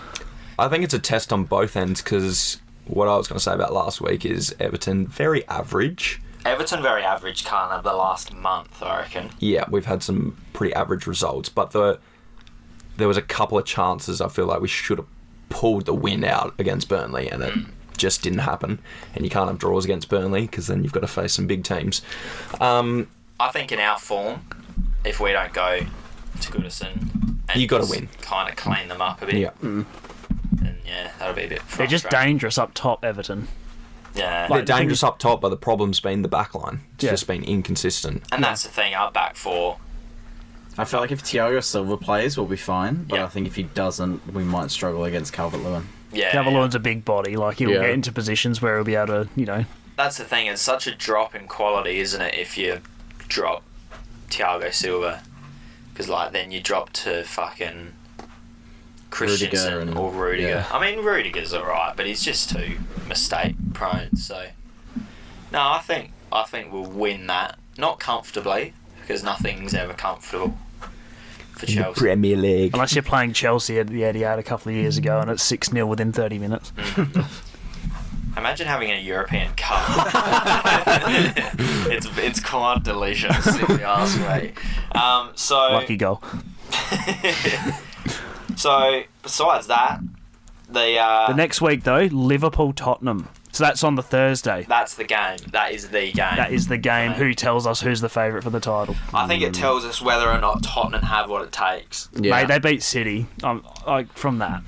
I think it's a test on both ends because what I was going to say about last week is Everton very average. well. Everton very average, can't have the last month, I reckon. Yeah, we've had some pretty average results, but there was a couple of chances I feel like we should have pulled the win out against Burnley, and it just didn't happen. And you can't have draws against Burnley because then you've got to face some big teams. I think in our form, if we don't go to Goodison and You gotta win. kind of clean them up a bit, Yeah. then yeah, that'll be a bit They're just frustrating. dangerous up top, Everton. Yeah. They're dangerous up top, but the problem's been the back line. It's Yeah. just been inconsistent. And that's the thing, our back four. I feel like if Thiago Silva plays, we'll be fine. But Yeah. I think if he doesn't, we might struggle against Calvert-Lewin. Yeah. Calvert-Lewin's a big body. Like, he'll get into positions where he'll be able to, you know... That's the thing. It's such a drop in quality, isn't it, if you drop Thiago Silva? Because, like, then you drop to fucking Christensen or Rudiger. yeah. I mean, Rudiger's alright, but he's just too mistake prone. So, no, I think we'll win that. Not comfortably, because nothing's ever comfortable for Chelsea. Premier League. Unless you're playing Chelsea at the Etihad a couple of years ago and it's 6-0 within 30 minutes. Imagine having a European Cup. it's quite delicious, if you ask me. Lucky goal. So, besides that, The next week, though, Liverpool-Tottenham. So that's on the Thursday. that's the game. That is the game. That is the game. Who tells us who's the favourite for the title? I think it tells us whether or not Tottenham have what it takes. Yeah. Mate, they beat City. Like, from that.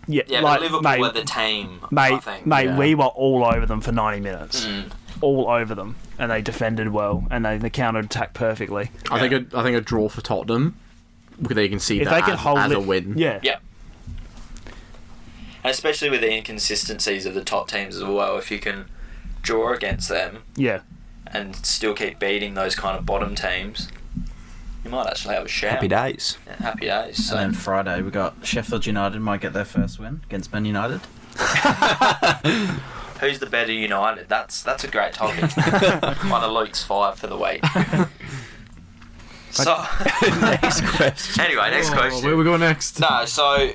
Yeah, Yeah, like, but Liverpool mate, were the team, I think. we were all over them for 90 minutes. All over them. And they defended well. And they counter-attacked perfectly. I think a draw for Tottenham, they can see If that they can hold as a it- win. Yeah. Yeah. And especially with the inconsistencies of the top teams as well, if you can draw against them Yeah. and still keep beating those kind of bottom teams, you might actually have a shout. Happy days. Yeah, happy days. So. And then Friday, we got Sheffield United might get their first win against Man United. Who's the better United? That's a great topic. One of Luke's 5 for the week. So, Next question. anyway, next question. Where we go next? No, so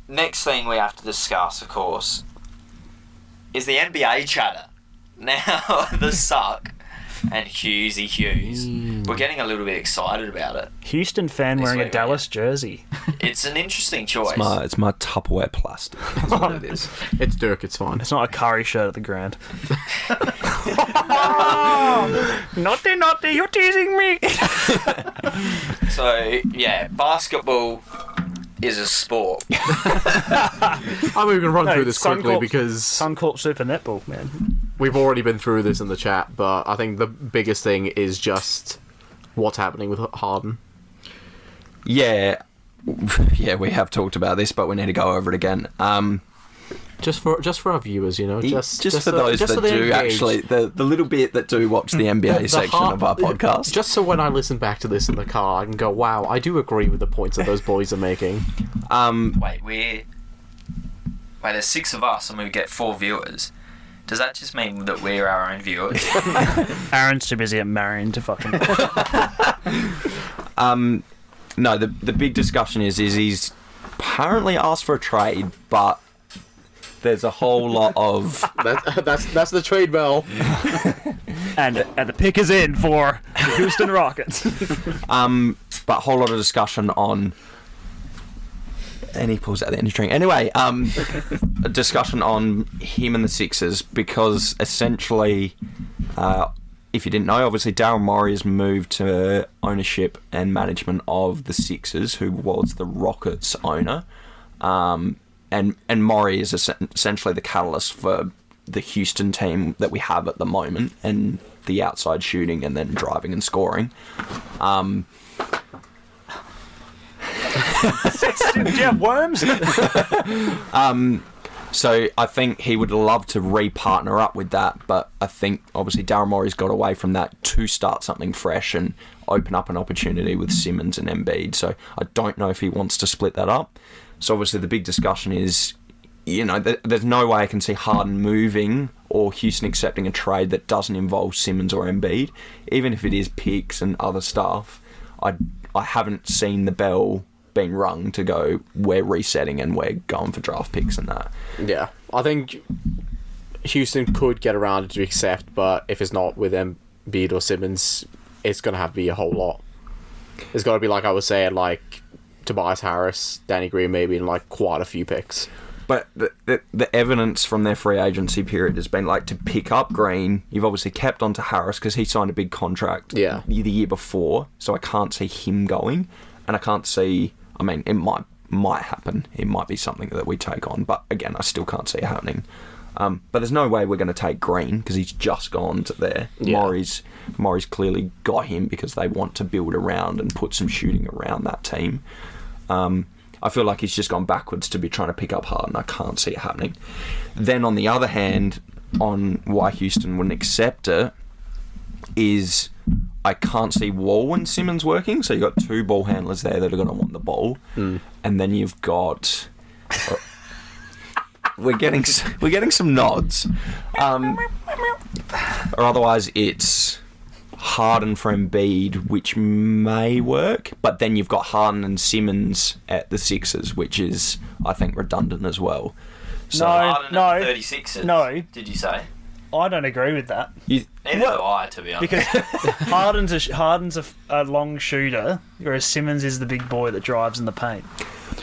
next thing we have to discuss, of course, is the NBA chatter. Now, the suck and Hughes. We're getting a little bit excited about it. Houston fan This wearing a week, Dallas jersey. It's an interesting choice. It's my Tupperware plastic. That's what it is. It's Dirk, it's fine. It's not a Curry shirt at the Grand. Naughty, you're teasing me. So, yeah, basketball is a sport. I'm going to run through this quickly because Suncorp Super Netball, man. we've already been through this in the chat, but I think the biggest thing is just what's happening with Harden. Yeah, we have talked about this, but we need to go over it again. Just for our viewers, you know, just for those that so they're do engaged. actually, the little bit that do watch the NBA The section of our podcast. Just so when I listen back to this in the car, I can go, wow, I do agree with the points that those boys are making. Wait, there's 6 of us and we get 4 viewers. Does that just mean that we're our own viewers? Aaron's too busy at marrying to fucking... No, the big discussion is he's apparently asked for a trade, but there's a whole lot of That's the trade bell. and the pick is in for the Houston Rockets. but a whole lot of discussion on. And he pulls out the energy drink. Anyway, a discussion on him and the Sixers because essentially, if you didn't know, obviously Daryl Morey has moved to ownership and management of the Sixers, who was the Rockets owner, and Morey is essentially the catalyst for the Houston team that we have at the moment and the outside shooting and then driving and scoring. Do you have worms? So I think he would love to re-partner up with that, but I think obviously Daryl Morey's got away from that to start something fresh and open up an opportunity with Simmons and Embiid. So I don't know if he wants to split that up. So obviously the big discussion is, you know, there's no way I can see Harden moving or Houston accepting a trade that doesn't involve Simmons or Embiid, even if it is picks and other stuff. I haven't seen the bell being rung to go, we're resetting and we're going for draft picks and that. Yeah, I think Houston could get around it to accept, but if it's not with Embiid or Simmons, it's going to have to be a whole lot. It's got to be, like I was saying, like Tobias Harris, Danny Green maybe, and like quite a few picks. But the evidence from their free agency period has been like to pick up Green. You've obviously kept on to Harris because he signed a big contract the year before, so I can't see him going, and I can't see. I mean, it might happen. It might be something that we take on, but again, I still can't see it happening. But there's no way we're going to take Green because he's just gone to there. Yeah. Murray's clearly got him because they want to build around and put some shooting around that team. I feel like he's just gone backwards to be trying to pick up Harden. I can't see it happening. Then on the other hand, on why Houston wouldn't accept it is I can't see Wall and Simmons working. So you've got two ball handlers there that are going to want the ball. And then you've got... we're getting some nods. Or otherwise it's Harden for Embiid, which may work, but then you've got Harden and Simmons at the Sixers, which is, I think, redundant as well. So Harden no, at the 36ers. no. Did you say? I don't agree with that. Neither do I, to be honest. Because Harden's a long shooter, whereas Simmons is the big boy that drives in the paint.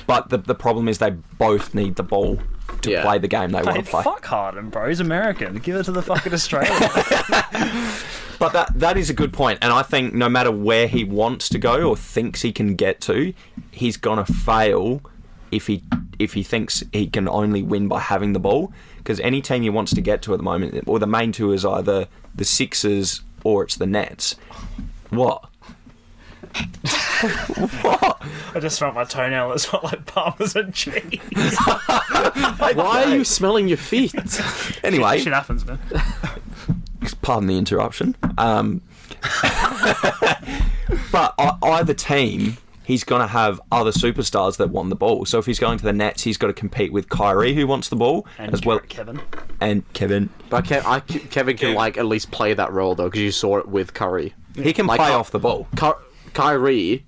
But the problem is they both need the ball to play the game they want Hey, to play. fuck Harden, bro. He's American. Give it to the fucking Australian. But that is a good point, and I think no matter where he wants to go or thinks he can get to, he's gonna fail if he thinks he can only win by having the ball. Because any team he wants to get to at the moment, or the main two, is either the Sixers or it's the Nets. What? What? I just felt my toenail. It smelled like Parmesan cheese. Why are you smelling your feet? Anyway, Shit happens, man. pardon the interruption. But either team, he's going to have other superstars that want the ball. So if he's going to the Nets, he's got to compete with Kyrie, who wants the ball, And as well. Kevin. And Kevin. But Kevin can like at least play that role though, because you saw it with Curry. He can Like, play off the ball. Kyrie,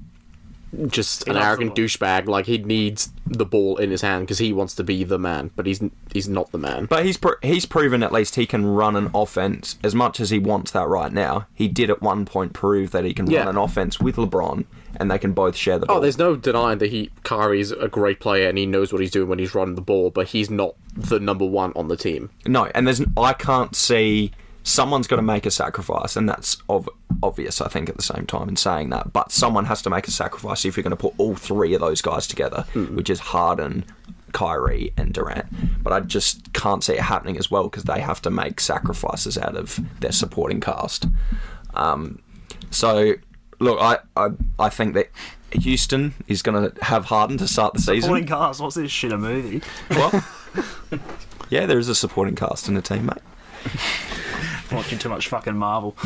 just He an loves the arrogant ball. douchebag. Like he needs the ball in his hand because he wants to be the man, but he's not the man. But he's proven at least he can run an offense as much as he wants that right now. He did at one point prove that he can run an offense with LeBron, and they can both share the ball. Oh, there's no denying that Kyrie's a great player and he knows what he's doing when he's running the ball, but he's not the number one on the team. No, and I can't see... Someone's got to make a sacrifice, and that's obvious, I think, at the same time in saying that. But someone has to make a sacrifice if you're going to put all three of those guys together, which is Harden, Kyrie, and Durant. But I just can't see it happening as well because they have to make sacrifices out of their supporting cast. So, look, I think that Houston is going to have Harden to start the season. Supporting cast. What's this shit, a movie? Well, yeah, there is a supporting cast in the team, mate. Watching too much fucking Marvel.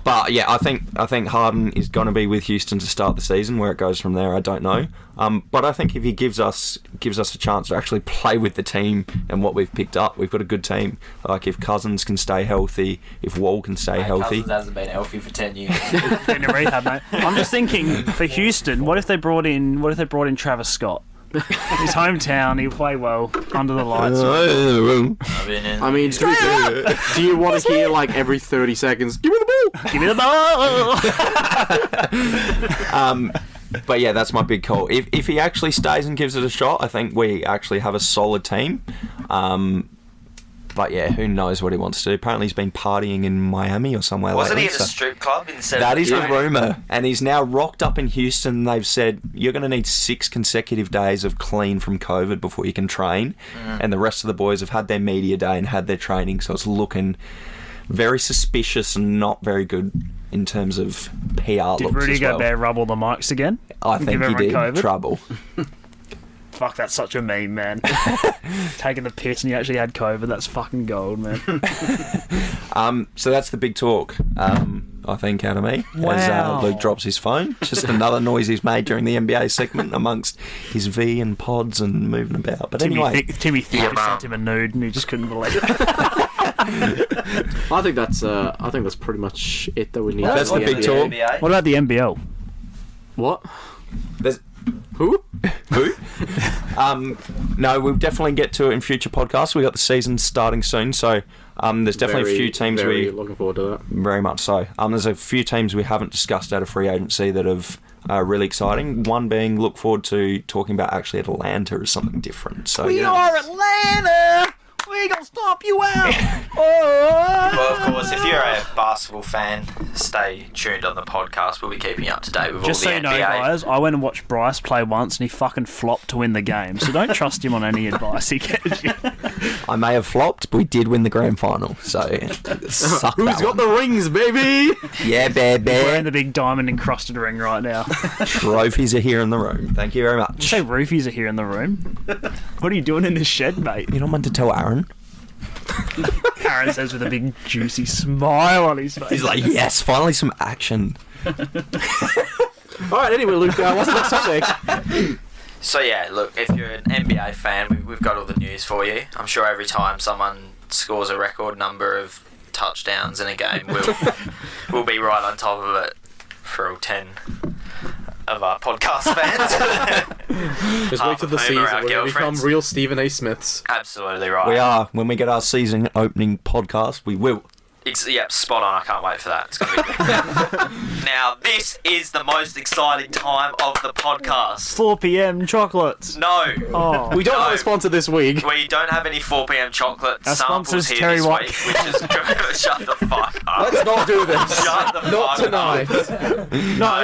But yeah, I think Harden is going to be with Houston to start the season. Where it goes from there, I don't know. But I think if he gives us a chance to actually play with the team and what we've picked up, we've got a good team. Like if Cousins can stay healthy, if Wall can stay healthy. Cousins hasn't been healthy for 10 years. Getting a rehab, mate. I'm just thinking for Houston. What if they brought in Travis Scott? His hometown, he'll play well under the lights. I mean, do you want to hear like every 30 seconds, give me the ball? Give me the ball! But yeah, that's my big call. If he actually stays and gives it a shot, I think we actually have a solid team. But yeah, who knows what he wants to do? Apparently he's been partying in Miami or somewhere Wasn't lately. he at a strip club instead That of is the rumour. And he's now rocked up in Houston. They've said, you're going to need 6 consecutive days of clean from COVID before you can train. And the rest of the boys have had their media day and had their training. So it's looking very suspicious and not very good in terms of PR Did looks Rudy as well. Gobert rubble the mics again? I and think give he did. everyone COVID? Trouble. Fuck, that's such a meme, man. Taking the piss and you actually had COVID, that's fucking gold, man. So that's the big talk, I think, out of me. Wow. As Luke drops his phone. Just another noise he's made during the NBA segment amongst his V and pods and moving about. But anyway. Timmy Thick sent him a nude and he just couldn't believe it. I think that's pretty much it that we need. That's the big talk. NBA. What about the NBL? What? There's... Who? No, we'll definitely get to it in future podcasts. We got the season starting soon, so there's definitely a few teams very looking forward to that. very much so. There's a few teams we haven't discussed out of free agency that have really exciting. One being look forward to talking about actually Atlanta as something different. So We are Atlanta! We're gonna stomp you out. Well, of course, if you're a basketball fan, stay tuned on the podcast. We'll be keeping you up to date with Just all so the you know, NBA. guys, I went and watched Bryce play once, and he fucking flopped to win the game. So don't trust him on any advice he gives you. I may have flopped, but we did win the grand final. So suck Who's that got one. the rings, baby? Yeah, Wearing baby. the big diamond encrusted ring right now. Trophies are here in the room. Thank you very Did you much. say roofies are here in the room? What are you doing in this shed, mate? You're not meant to tell Aaron. Aaron says with a big juicy smile on his face. He's like, yes, finally some action. Alright, anyway, Luke, what's the next topic? So yeah, look, if you're an NBA fan, we've got all the news for you. I'm sure every time someone scores a record number of touchdowns in a game, we'll be right on top of it for all 10 of our podcast fans. Just wait till the Half of whom season are our when we become girlfriends. real Stephen A. Smiths. Absolutely right. We are. When we get our season opening podcast, we will. Yep, spot on. I can't wait for that. It's gonna be good. Now, this is the most exciting time of the podcast. 4 p.m. chocolates. No. Oh. We don't No. have a sponsor this week. We don't have any 4 p.m. chocolate Our samples sponsor's here Terry this White. week, which is shut the fuck up. Let's not do this. Shut the Not fuck tonight.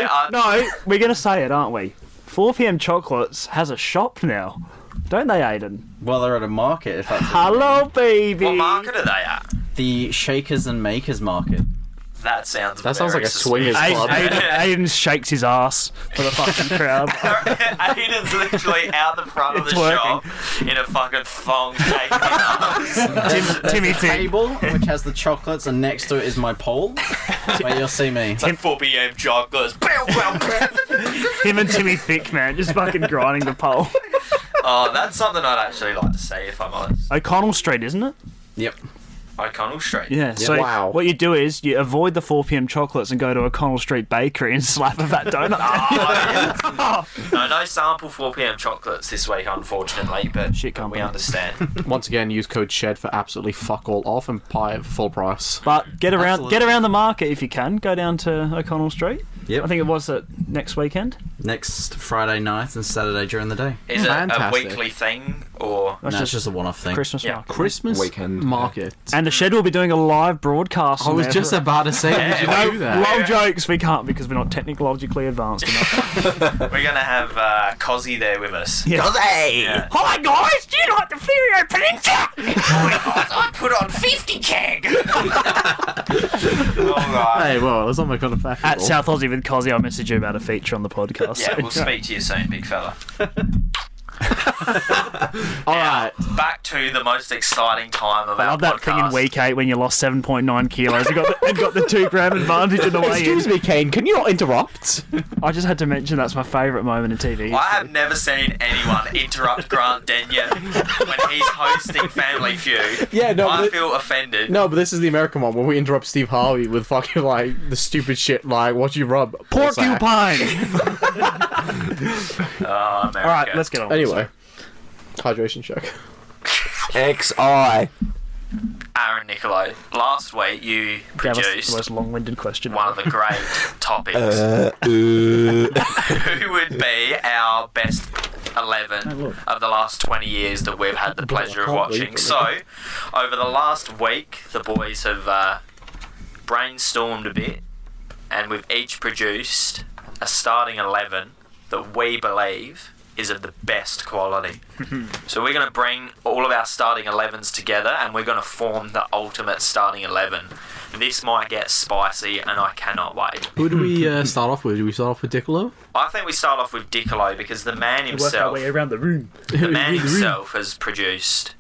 up. No, we're going to say it, aren't we? 4 p.m. chocolates has a shop now. Don't they, Aiden? Well, they're at a market, if that's Hello, baby. What market are they at? the Shakers and Makers market. That sounds That sounds like a swingers Aiden, club. Aiden shakes his ass for the fucking crowd. Aiden's literally out the front of the It's working. shop in a fucking thong shaking his ass. Timmy Tick. Table, which has the chocolates, and next to it is my pole, where you'll see me. It's like 4 p.m. chocolates. Him and Timmy Thick, man, just fucking grinding the pole. Oh, that's something I'd actually like to see, if I'm honest. O'Connell Street, isn't it? Yep. O'Connell Street. Yeah. So Wow. what you do is you avoid the 4 p.m. chocolates and go to O'Connell Street Bakery and slap a fat donut. No sample 4 p.m. chocolates this week, unfortunately, but Shit we company. understand. Once again, use code SHED for absolutely fuck all off and buy it full price. But get around Absolutely. the market if you can. Go down to O'Connell Street. Yep. I think it was next weekend. Next Friday night and Saturday during the day. Is it a Fantastic. weekly thing, or... That's No, it's just a one-off thing. Christmas Yeah. market. Christmas Weekend. market. And the Shed will be doing a live broadcast. I was just about to say, did you Yeah. know that? Lol jokes, we can't because we're not technologically advanced enough. We're going to have Cozzy there with us. Yeah. Yeah. Hi guys, do you like the Furio Peninsula? I put on 50 keg! Alright. Hey, well, it's not my kind of fact. At South Aussie with Cozzy, I'll message you about a feature on the podcast. Yeah, we'll speak to you soon, big fella. Alright. Back to the most exciting time of I our love that podcast. thing in week 8 when you lost 7.9 kilos and got the 2 gram advantage in the way Excuse in. me, Kane, can you not interrupt? I just had to mention that's my favourite moment in TV. I have never seen anyone interrupt Grant Denyer when he's hosting Family Feud. Yeah, no, I but- feel offended. No, but this is the American one where we interrupt Steve Harvey with fucking, like, the stupid shit, like, what you rub? Porcupine! Oh, America. Alright, let's get on. Anyway. Hydration check. XI. Aaron Niccolo, last week you Gave us the produced most long-winded question one of ever. the great topics. Who would be our best 11 of the last 20 years that we've had the pleasure of can't believe watching? it. So, over the last week, the boys have brainstormed a bit, and we've each produced a starting 11 that we believe is of the best quality. So we're going to bring all of our starting 11s together, and we're going to form the ultimate starting 11. This might get spicy, and I cannot wait. Who do we start off with? Do we start off with Dicolo? I think we start off with Dicolo because the man Work our himself, way around the room. the man himself has produced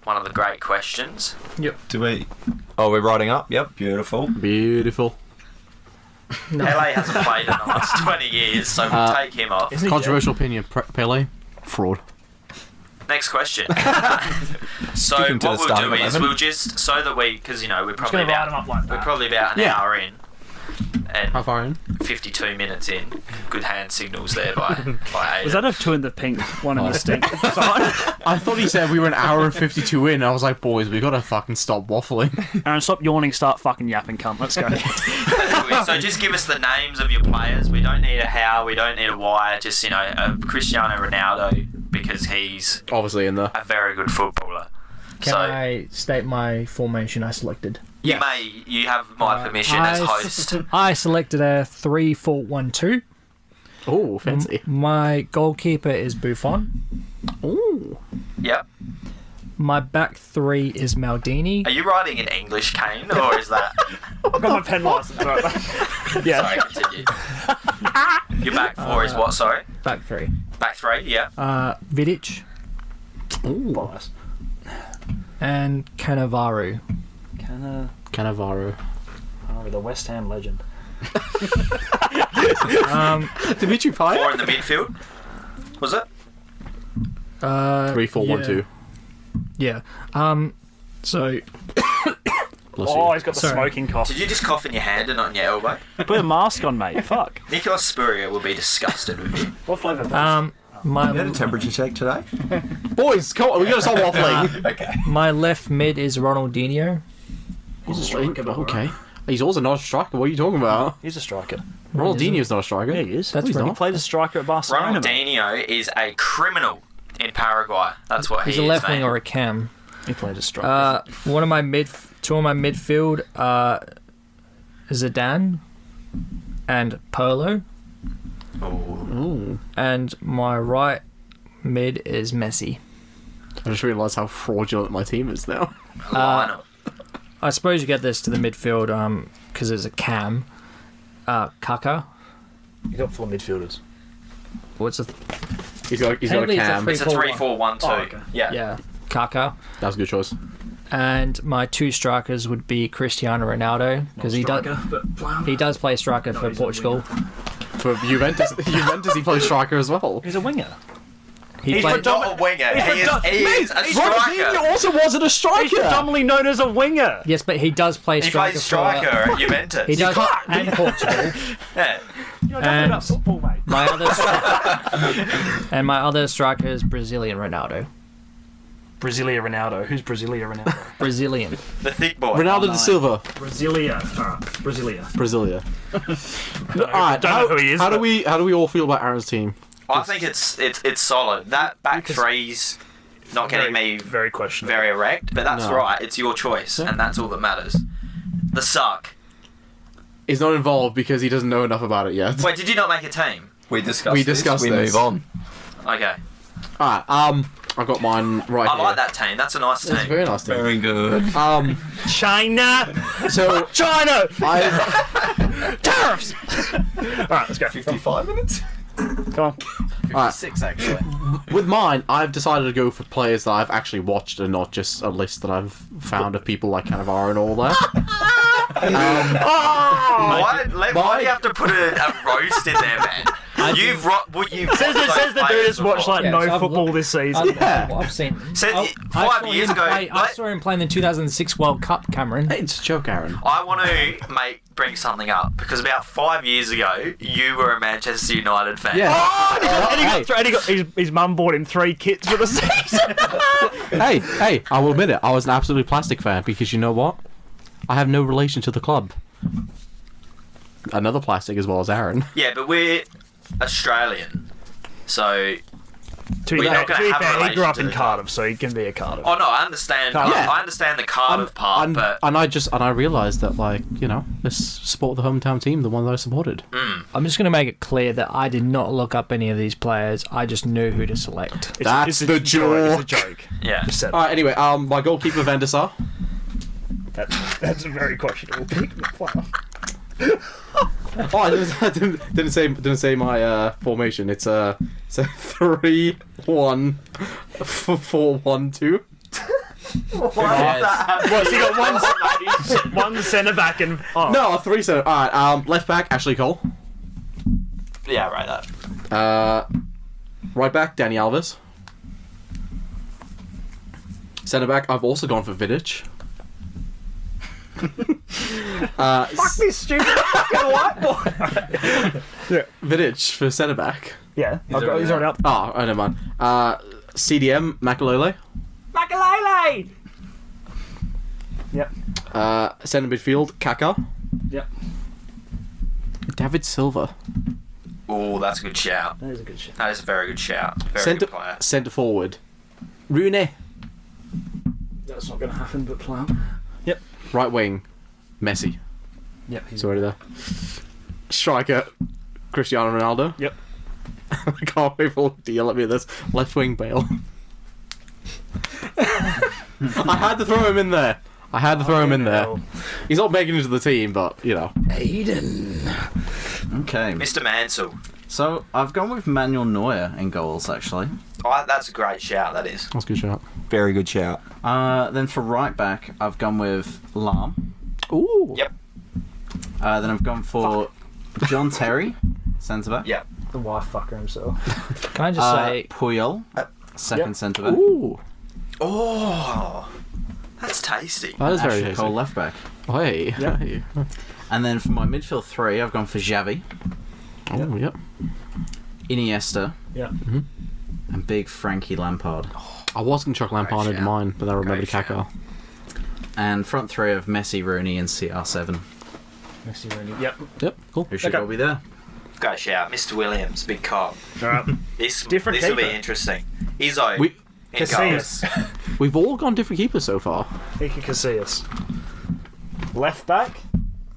one of the great questions. Do we? Oh, we're riding up. Yep, beautiful. Beautiful. LA hasn't played in the last 20 years, so we'll take him off. Isn't he Controversial opinion, Pele. Fraud. Next question. So Sticking to what the we'll starting do is 11. we'll just, so that we, because you know we're probably gonna write 'em about up like that. we're probably about an Yeah. hour in, How and far in? 52 minutes in. Good hand signals there by Aiden. Was that a 2 in the pink, 1 in the stink sign? I thought he said we were an hour and 52 in. I was like, boys, we gotta fucking stop waffling. Aaron, stop yawning, start fucking yapping, cunt. Let's go. So just give us the names of your players. We don't need a how, we don't need a why. Just Cristiano Ronaldo because he's Obviously in there. a very good footballer. Can So- I state my formation I selected? You may. You have my permission as host. I selected a 3-4-1-2. Oh, fancy. My goalkeeper is Buffon. Ooh. Yep. My back three is Maldini. Are you writing in English, Kane, or is that? I've got my pen license right there. Sorry, continue. Your back four is what? Sorry. Back three. Back three. Yeah. Vidic Ooh. Nice. and Cannavaro. Cannavaro. The West Ham legend. Dimitri Payet? Four in the midfield. Was it? 3-4-1-2. Yeah. So Bless Oh, you. he's got the Sorry. smoking cough. Did you just cough in your hand and not in your elbow? Put a mask on, mate. Fuck. Nicolas Spurrier will be disgusted with you. What flavour? You had a temperature check today? Boys, come on, we gotta stop waffling. Okay. my left mid is Ronaldinho. He's a striker. Okay. He's also not a striker. What are you talking about? He's a striker. Ronaldinho's not a striker. Yeah, he is. That's He right. played as a striker at Barcelona. mate. Ronaldinho is a criminal in Paraguay. That's what He's he a is. left mate. wing or a cam. He played as striker. Two of my midfield Zidane and Polo, Ooh. and my right mid is Messi. I just realised how fraudulent my team is now. Line up. I suppose you get this to the midfield because there's a cam. Kaka. You got four midfielders. What's the He's got a Technically, it's a cam. free- It's a 3-4-1-2. Oh, okay. Yeah. yeah, Kaka. That was a good choice. And my two strikers would be Cristiano Ronaldo because he does play striker for he's a Portugal. For Juventus, he plays striker as well. He's a winger. He played, Not a winger. He is a striker. also wasn't a He's striker. predominantly known as a winger. yes, but he does play He striker. plays striker at Juventus. He does, and Portugal. Yeah. You know nothing And- about football, mate. My other striker is Brazilian Ronaldo. Brasilia Ronaldo. Who's Brasilia Ronaldo? Brazilian. The thick boy. Ronaldo da Silva, Brasilia. Brasilia. Brasilia. Alright, Don't know who he is, How do but- we all feel about Aaron's team? I think it's solid. That back three's not getting me Very questionable. very erect, but that's No. right. It's your choice, and that's all that matters. The suck. He's not involved because he doesn't know enough about it yet. Wait, did you not make a team? We discussed We this. discussed We this. move on. Okay. Alright, I've got mine right I here. like that team. That's a nice It's a team. very nice team. Very good. China. So China. I Tariffs. All right, let's go. 55 minutes? Come on. 6 actually. with mine, I've decided to go for players that I've actually watched and not just a list that I've found of people like Cannavaro and all that. Why do you have to put a roast in there, man? You've Says the dude that's watched like Yeah, no so I've football looked- this season. I've seen them. Said I 5 saw years him ago. I saw him playing the 2006 World Cup, Cameron. Hey, it's a joke, Aaron. I want to bring something up because about 5 years ago, you were a Manchester United fan. Yeah. And he got his mum bought him 3 kits for the season. Hey, I will admit it. I was an absolute plastic fan because you know what? I have no relation to the club. Another plastic as well as Aaron. Yeah, but we're Australian, so. To be We're fair, not gonna have a he grew relation up to in the Cardiff, so he can be a Cardiff. Oh no, I understand. Yeah. I understand the Cardiff part, but and I realised that, like, you know, let's support the hometown team, the one that I supported. I'm just going to make it clear that I did not look up any of these players. I just knew who to select. That's the joke. It's a joke. yeah. Just said Alright, anyway, my goalkeeper Van der Sar. that's a very questionable pick. Oh, I didn't say my formation. It's a 3-1-4-1-2. Well, so you got one centre back and No, 3 center. Alright, left back Ashley Cole. Yeah, right. That. Right back Danny Alves. Centre back I've also gone for Vidic. fuck this stupid fucking white boy. Vidic for centre back. Yeah, he's already out. Oh, never mind. CDM Makalele. Makalele. Yep. Centre midfield Kaka. Yep. David Silva. Oh, that's a good shout. That is a good shit. That is a very good shout. Very Centre good player. centre forward Bruyne. that's not going to happen, but play on. Yep. Right wing, Messi. Yep. He's already there. Striker, Cristiano Ronaldo. Yep. I can't wait for to yell at me at this. Left wing, Bale. I had to throw him in there. He's not making it into the team, but, you know. Okay. Mr. Mansell. So I've gone with Manuel Neuer in goals, actually. Oh, that's a great shout, that is. That's a good shot. Very good shout. Then for right back, I've gone with Lahm. Ooh. Yep. Then I've gone for John Terry, centre back. Yep. The wife fucker himself. Can I just say, Puyol, second centre back. Ooh. Oh, that's tasty. That is very Ashley tasty. Cole, left back. Hey. Hey. And then for my midfield three, I've gone for Xavi, Oh, yep. Iniesta, Yeah. and big Frankie Lampard. I was going to chuck Lampard into shout. mine, but I remembered Great Kaká. And front three of Messi, Rooney, and CR7. Yep. Yep, cool. Who should Okay. all be there? Great shout. Mr. Williams, big cop. All right. This Different will be keeper. interesting. Izzo. We- in Casillas. goals. We've all gone different keepers so far. Iker Casillas. Left back,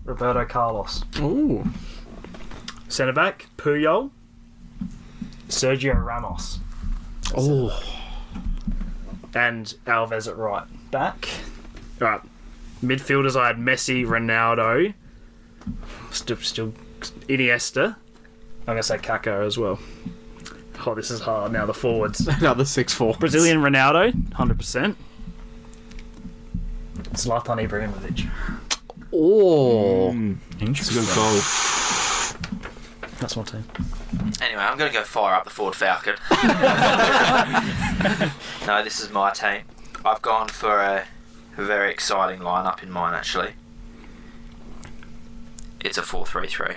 Roberto Carlos. Ooh. Centre back, Puyol. Sergio Ramos. Oh. And Alves at right back. Right. Midfielders, I had Messi, Ronaldo. Still Iniesta. I'm going to say Kaká as well. Oh, this is hard. Now the forwards. Another 6-4. Brazilian Ronaldo, 100%. Zlatan Ibrahimovic. Oh. It's a good goal. That's my team. Anyway, I'm going to go fire up the Ford Falcon. No, this is my team. I've gone for a very exciting lineup in mine, actually. It's a 4-3-3.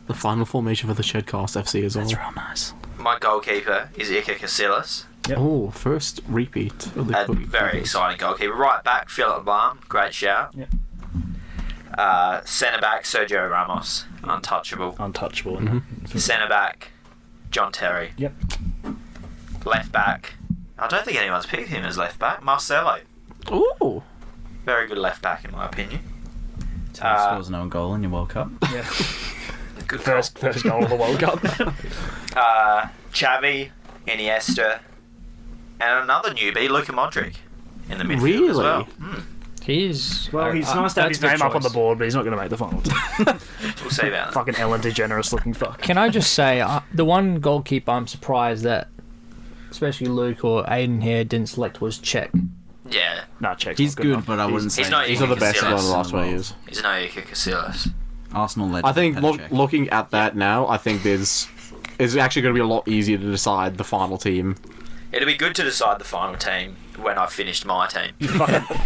The final formation for the Shedcast FC as well. That's real nice. My goalkeeper is Iker Casillas. Yep. Oh, first repeat of the A very exciting goalkeeper. Right back, Philip Lahm. Great shout. Yep. Centre back, Sergio Ramos. Untouchable. Untouchable. Centre back, John Terry. Yep. Left back, I don't think anyone's picked him as left back. Marcelo. Ooh. Very good left back, in my opinion. Scores no goal in your World Cup. Yeah. Good First goal of the World Cup. Xavi, Iniesta, and another newbie, Luka Modric, in the midfield as Really? well. he's... Well, he's nice to have that's his a good name up on the choice. board, but he's not going to make the final. We'll see about that. Fucking Ellen DeGeneres looking fuck. Can I just say, the one goalkeeper I'm surprised that, especially Luke or Aiden here, didn't select was Czech. Yeah, Nah, check. He's good, but I wouldn't say he's not He's not the best Casillas. one of the last 20 years. He's no Iker Casillas. Arsenal legend. I think Petr Cech. looking at that now, I think it's actually going to be a lot easier to decide the final team. It'll be good to decide the final team when I've finished my team.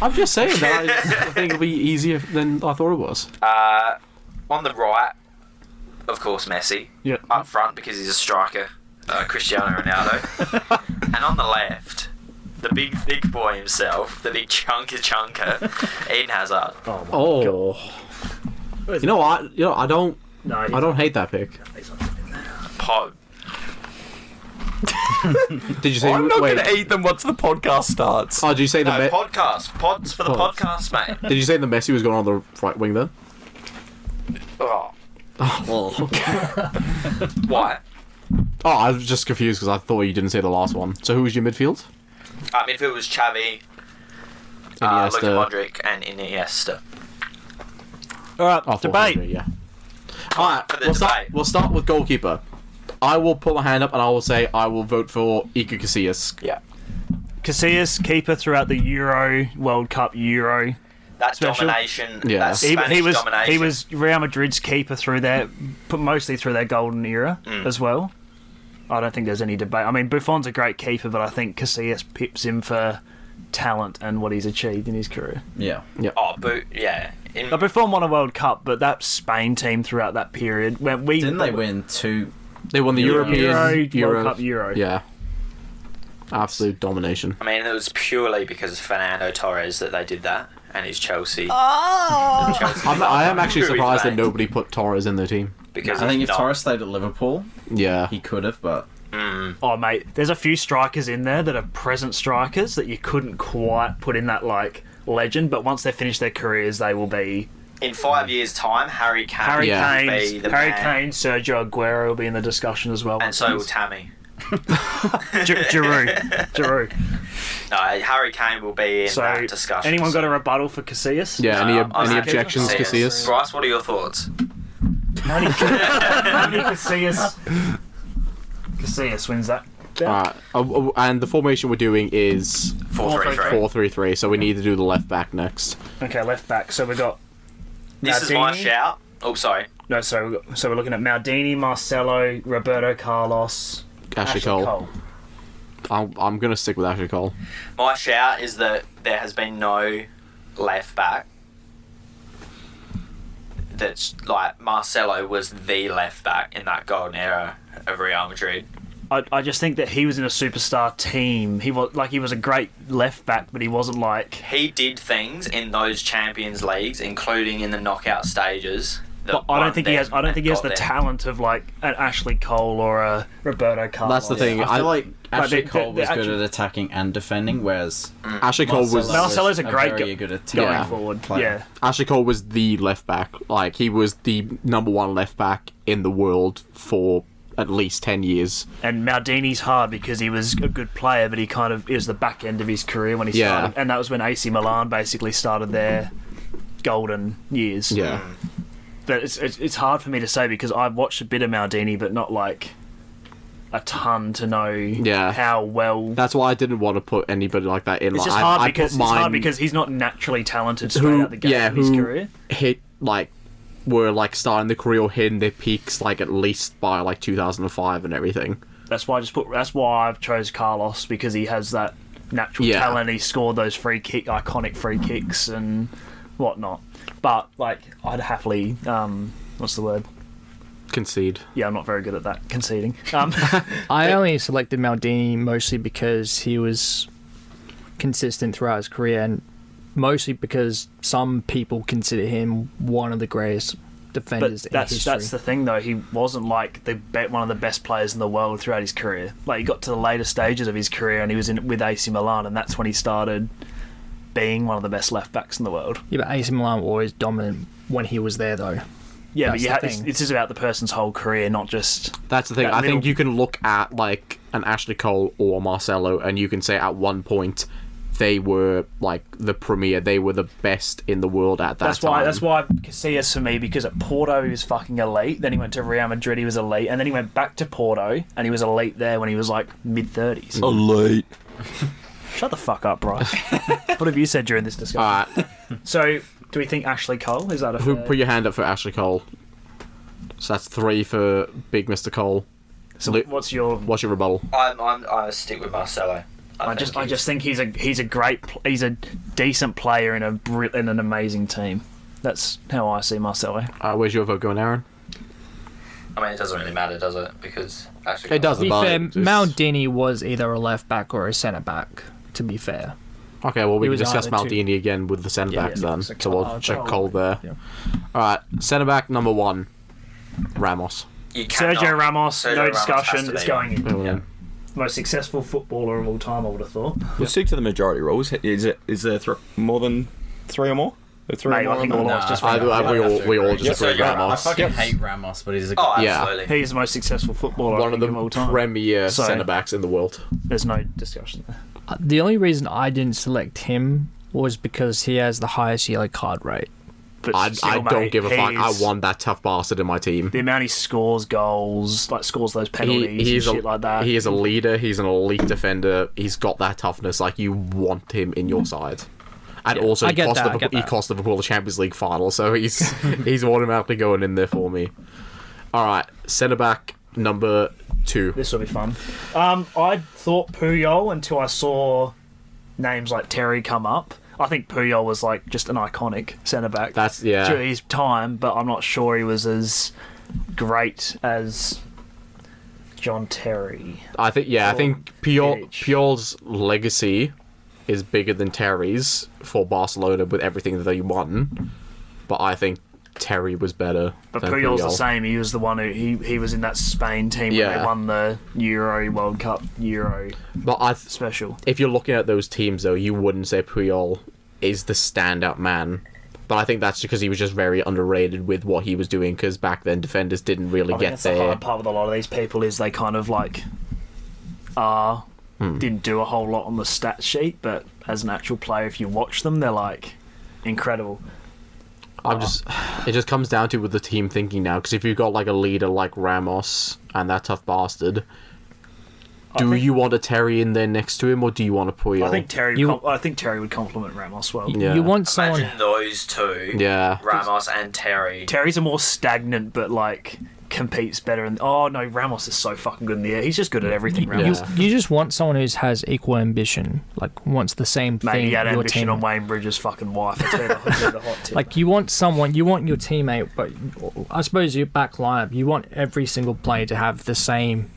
I'm just saying that I think it'll be easier than I thought it was. On the right, of course, Messi. Yeah. Up front, because he's a striker, Cristiano Ronaldo. And on the left, the big thick boy himself, the big chunker, Eden Hazard. Oh, my Oh. God. You know what? I don't No, I don't hate that pick. Pod. Did you say I'm not wait? going to eat them once the podcast starts. Oh, did you say the No, podcast. Pods for the Pods. podcast, mate. Did you say the Messi was going on the right wing then? Oh. Oh, Why? I was just confused because I thought you didn't say the last one. So who was your midfield? Midfield was Xavi, Iniesta. Luka Modric, and Iniesta. All right, Oh, debate. 400, yeah. All right, For the debate. we'll start with goalkeeper. I will put my hand up and I will say I will vote for Iker Casillas. Yeah. Casillas, keeper throughout the Euro, World Cup Euro. That Special. domination, Yeah. that Spanish domination. He was Real Madrid's keeper through their, mostly through their golden era as well. I don't think there's any debate. I mean, Buffon's a great keeper, but I think Casillas pips him for talent and what he's achieved in his career. Yeah. Yeah. Now, Buffon won a World Cup, but that Spain team throughout that period, when we Didn't they win 2? They won the European World Cup Euro. Yeah. Absolute domination. I mean, it was purely because of Fernando Torres that they did that, and his Chelsea. I am actually Really surprised that bad. nobody put Torres in their team. Because I think he's if not. Torres stayed at Liverpool, Yeah. he could have, but Oh, mate, there's a few strikers in there that are present strikers that you couldn't quite put in that, like, legend, but once they finish their careers, they will be... In 5 years' time, Harry Kane Harry will be the man. Kane, Sergio Aguero will be in the discussion as well. And so will Tammy. Giroud. No, Harry Kane will be in So, that discussion. anyone got a rebuttal for Casillas? Yeah, I'm any happy objections, with Casillas? Bryce, what are your thoughts? How many Casillas? Casillas wins that. Alright, and the formation we're doing is 4-3-3. 4-3-3, so we need to do the left back next. Okay, left back. So we've got... This is my Maldini. shout. Oh, sorry. No, so we're looking at Maldini, Marcelo, Roberto Carlos, Ashley Cole. I'm going to stick with Ashley Cole. My shout is that there has been no left back that's like Marcelo was the left back in that golden era of Real Madrid. I just think that he was in a superstar team. He was a great left back, but he wasn't like... He did things in those Champions Leagues, including in the knockout stages. But I don't think he has the talent. talent of like an Ashley Cole or a Roberto Carlos. That's the thing. I feel like Ashley the- Cole the was good actual- at attacking and defending, whereas Ashley Cole was... Marcelo's a great very good at going Yeah. forward. player. Yeah. Ashley Cole was the left back. Like, he was the number one left back in the world for at least 10 years. And Maldini's hard because he was a good player, but it was the back end of his career when he Yeah. started. And that was when AC Milan basically started their golden years. Yeah. But it's hard for me to say because I've watched a bit of Maldini, but not like a ton to know how well. That's why I didn't want to put anybody like that in. It's Like, just I put it's hard because he's not naturally talented straight out the gate in his career. hit, like, were, like, starting the career or hitting their peaks, like, at least by, like, 2005 and everything. That's why I've chose Carlos because he has that natural talent. He scored those iconic free kicks and whatnot. But like, I'd happily what's the word? Concede. Yeah, I'm not very good at that conceding. I only selected Maldini mostly because he was consistent throughout his career, and mostly because some people consider him one of the greatest defenders But in history. that's the thing though. He wasn't like one of the best players in the world throughout his career. Like, he got to the later stages of his career and he was with AC Milan, and that's when he started being one of the best left backs in the world. Yeah, but AC Milan were always dominant when he was there, though. Yeah, That's but the thing. this is about the person's whole career, not just... That's the thing. That I think middle- you can look at, like, an Ashley Cole or Marcelo, and you can say at one point they were, like, the premier. They were the best in the world at that time. That's why Casillas for me, because at Porto he was fucking elite. Then he went to Real Madrid, he was elite, and then he went back to Porto, and he was elite there when he was like mid-30s. Elite. Shut the fuck up, Bryce. What have you said during this discussion? Alright. So, do we think Ashley Cole? Is that a Who fair... put your hand up for Ashley Cole? So that's 3 for Big Mr. Cole. So what's your... What's your rebuttal? I stick with Marcelo. I just think he's a decent player in an amazing team. That's how I see Marcelo. Where's your vote going, Aaron? I mean, it doesn't really matter, does it? Because actually, It doesn't. To be But fair, it's- Maldini was either a left back or a centre back, to be fair. Okay, well, we He can was discuss either two. Maldini again with the centre backs then. so So we'll Cole- check Cole. Cole there. Yeah. Alright, centre back number 1, Ramos. you cannot- Sergio Ramos, Sergio no Ramos discussion. has to It's be going in. Yeah. Most successful footballer of all time, I would have thought. We'll stick to the majority rules. Is there more than 3 or more? Mate, I think all of us just... We all just Yeah, agree Sergio I Ramos. fucking hate Ramos, but he's a Oh, Yeah. absolutely. He's the most successful footballer One of the all time. premier So- centre backs in the world. There's no discussion there. The only reason I didn't select him was because he has the highest yellow card rate. But I still, don't mate, give a fuck. I he's- want that tough bastard in my team. The amount he scores goals, like scores those penalties and shit like that. He is a leader. He's an elite defender. He's got that toughness. Like, you want him in your side. And also, I he get cost, that, I Liverpool, get he that. cost Liverpool the Champions League final, so he's automatically going in there for me. All right, centre back number 2. This will be fun. I thought Puyol until I saw names like Terry come up. I think Puyol was like just an iconic centre back. That's yeah. During his time, but I'm not sure he was as great as John Terry. I think Puyol. Puyol's legacy is bigger than Terry's for Barcelona with everything that he won. But I think Terry was better. But than Puyol's the Puyol. same. He was the one who he was in that Spain team when Yeah. they won the Euro World Cup Euro But special. if you're looking at those teams, though, you wouldn't say Puyol is the standout man. But I think that's because he was just very underrated with what he was doing, because back then defenders didn't really I think get that's the there. hard part with a lot of these people is they kind of like didn't do a whole lot on the stat sheet, but as an actual player, if you watch them, they're like incredible. It just comes down to with the team thinking now, because if you've got like a leader like Ramos and that tough bastard, you want a Terry in there next to him, or do you want a Puyol? I think Terry would complement Ramos well. Yeah. You want someone. Imagine those two, Yeah. Ramos and Terry. Terry's a more stagnant, but like competes better. And oh no, Ramos is so fucking good in the air. He's just good at everything. Ramos. You just want someone who has equal ambition, like wants the same Mate, thing. he had your ambition team. on Wayne Bridges' fucking wife. I tell you the hot tip. Like you want your teammate, but I suppose your back lineup, you want every single player to have the same.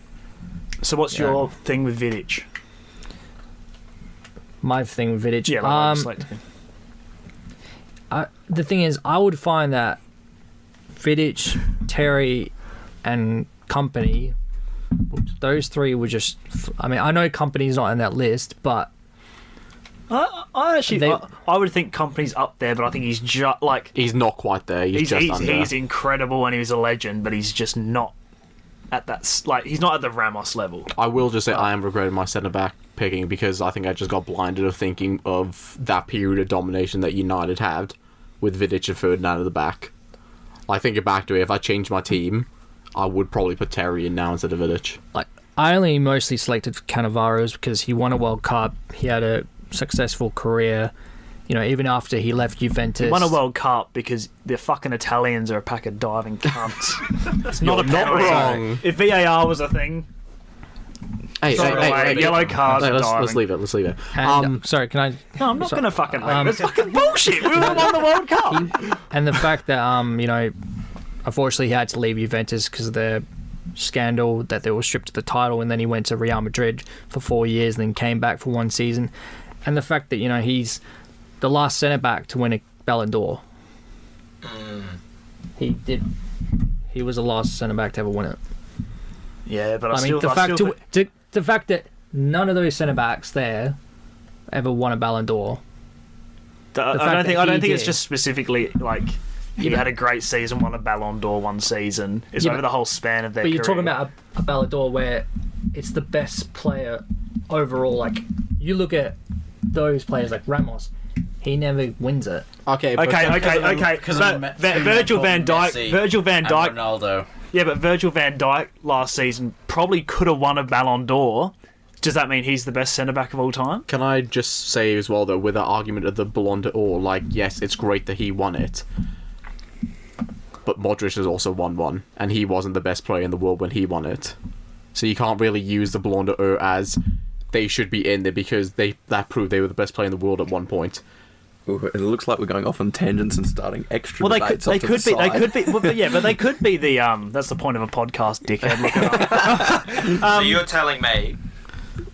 So what's your thing with Vidic? My thing with Vidic. Yeah, like, just like The thing is, I would find that Vidic, Terry, and Company, those three were just. I mean, I know Company's not in that list, but I would think Company's up there, but I think he's just like He's not quite there. He's just under. he's incredible and he's a legend, but he's just not at that like he's not at the Ramos level. I will just say I am regretting my centre-back picking, because I think I just got blinded of thinking of that period of domination that United had with Vidic and Ferdinand at the back. I think back to it, if I changed my team, I would probably put Terry in now instead of Vidic. like I only mostly selected Cannavaro's because he won a World Cup. He had a successful career. You know, even after he left Juventus. He won a World Cup because the fucking Italians are a pack of diving cunts. It's not a penalty. wrong. If VAR was a thing, Hey, yellow cards. Hey, and let's diving. leave it. Let's leave it. And, sorry, can I? No, I'm not Sorry. gonna fucking leave. It's fucking bullshit. We won the World Cup. And the fact that you know, unfortunately he had to leave Juventus because of the scandal that they were stripped of the title, and then he went to Real Madrid for 4 years and then came back for one season. And the fact that, you know, he's the last centre back to win a Ballon d'Or. He was the last centre back to ever win it. Yeah, but I mean, the fact that none of those centre backs there ever won a Ballon d'Or. I fact don't that he think it's did. just specifically like he had a great season, won a Ballon d'Or one season. It's Yeah, over but- the whole span of their But career. you're talking about a Ballon d'Or where it's the best player overall. Like, you look at those players like Ramos, he never wins it. Okay. Okay. But Virgil Van Dyke. Ronaldo. Yeah, but Virgil Van Dyke last season probably could have won a Ballon d'Or. Does that mean he's the best centre back of all time? Can I just say as well, though, with the argument of the Ballon d'Or, like, yes, it's great that he won it, but Modric has also won one, and he wasn't the best player in the world when he won it. So you can't really use the Ballon d'Or as they should be in there because that proved they were the best player in the world at one point. Ooh, it looks like we're going off on tangents and starting extra Well, debates they off to the could be. They side. could be. But they could be the. That's the point of a podcast, dickhead. Look it up. So you're telling me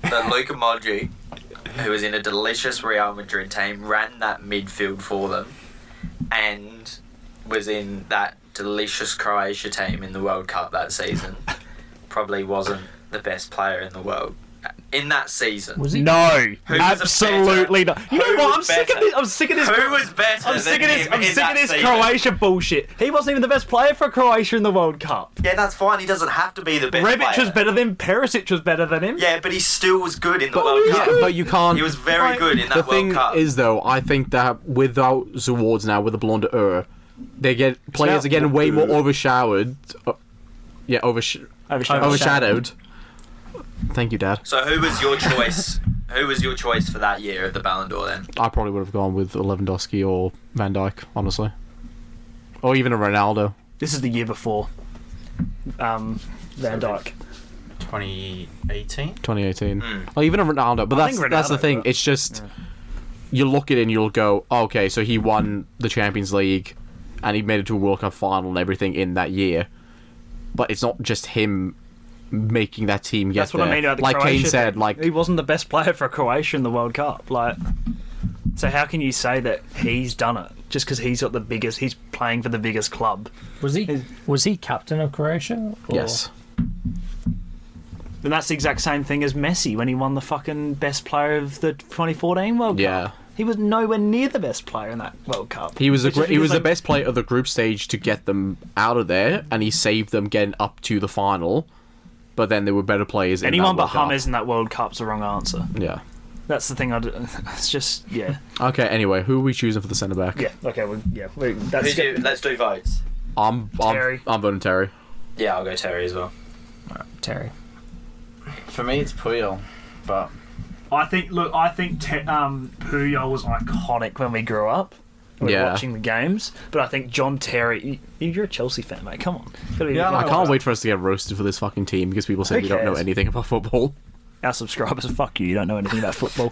that Luka Modric, who was in a delicious Real Madrid team, ran that midfield for them, and was in that delicious Croatia team in the World Cup that season, probably wasn't the best player in the world in that season. Was he? No, Who was absolutely better? not. You know Who what? I'm was sick of better? this. I'm sick of this. Who was better I'm sick of than this. him I'm in sick that of this season? Croatia bullshit. He wasn't even the best player for Croatia in the World Cup. Yeah, that's fine. He doesn't have to be the best Rebic player. was better than Perisic was better than him. Yeah, but he still was good in the World Cup. Yeah, but you can't. He was very good in that The World thing Cup. is, though, I think that without the awards now, with the Ballon d'Or, players are getting way more overshadowed. Overshadowed. Thank you, Dad. So who was your choice? Who was your choice for that year of the Ballon d'Or then? I probably would have gone with Lewandowski or Van Dyke, honestly, or even a Ronaldo. This is the year before. Van Dyke. 2018. 2018. Or even a Ronaldo. But I think that's the Ronaldo, thing. but- It's just you look at it and you'll go, oh, okay, so he won the Champions League and he made it to a World Cup final and everything in that year. But it's not just him making that team get That's what there. I mean about the like Croatia Kane said, thing. like he wasn't the best player for Croatia in the World Cup. Like, So how can you say that he's done it just because he's playing for the biggest club? Was he captain of Croatia? Or? Yes. And that's the exact same thing as Messi when he won the fucking best player of the 2014 World Cup. Yeah. He was nowhere near the best player in that World Cup. He was Which the best player of the group stage to get them out of there, and he saved them getting up to the final. But then there were better players. Anyone but in that World James in that World Cup's the wrong answer. Cup. Yeah. That's the thing. It's just yeah. Okay. Anyway, who are we choosing for the centre back? Yeah. Okay. That's Let's do votes. Terry. I'm voting Terry. Yeah, I'll go Terry as well. Terry. For me, it's Puyol, but I think Puyol was iconic when we grew up. We were watching the games, but I think John Terry. You're a Chelsea fan, mate. Come on. I can't wait for us to get roasted for this fucking team because people say we don't know anything about football. Our subscribers, fuck you. You don't know anything about football.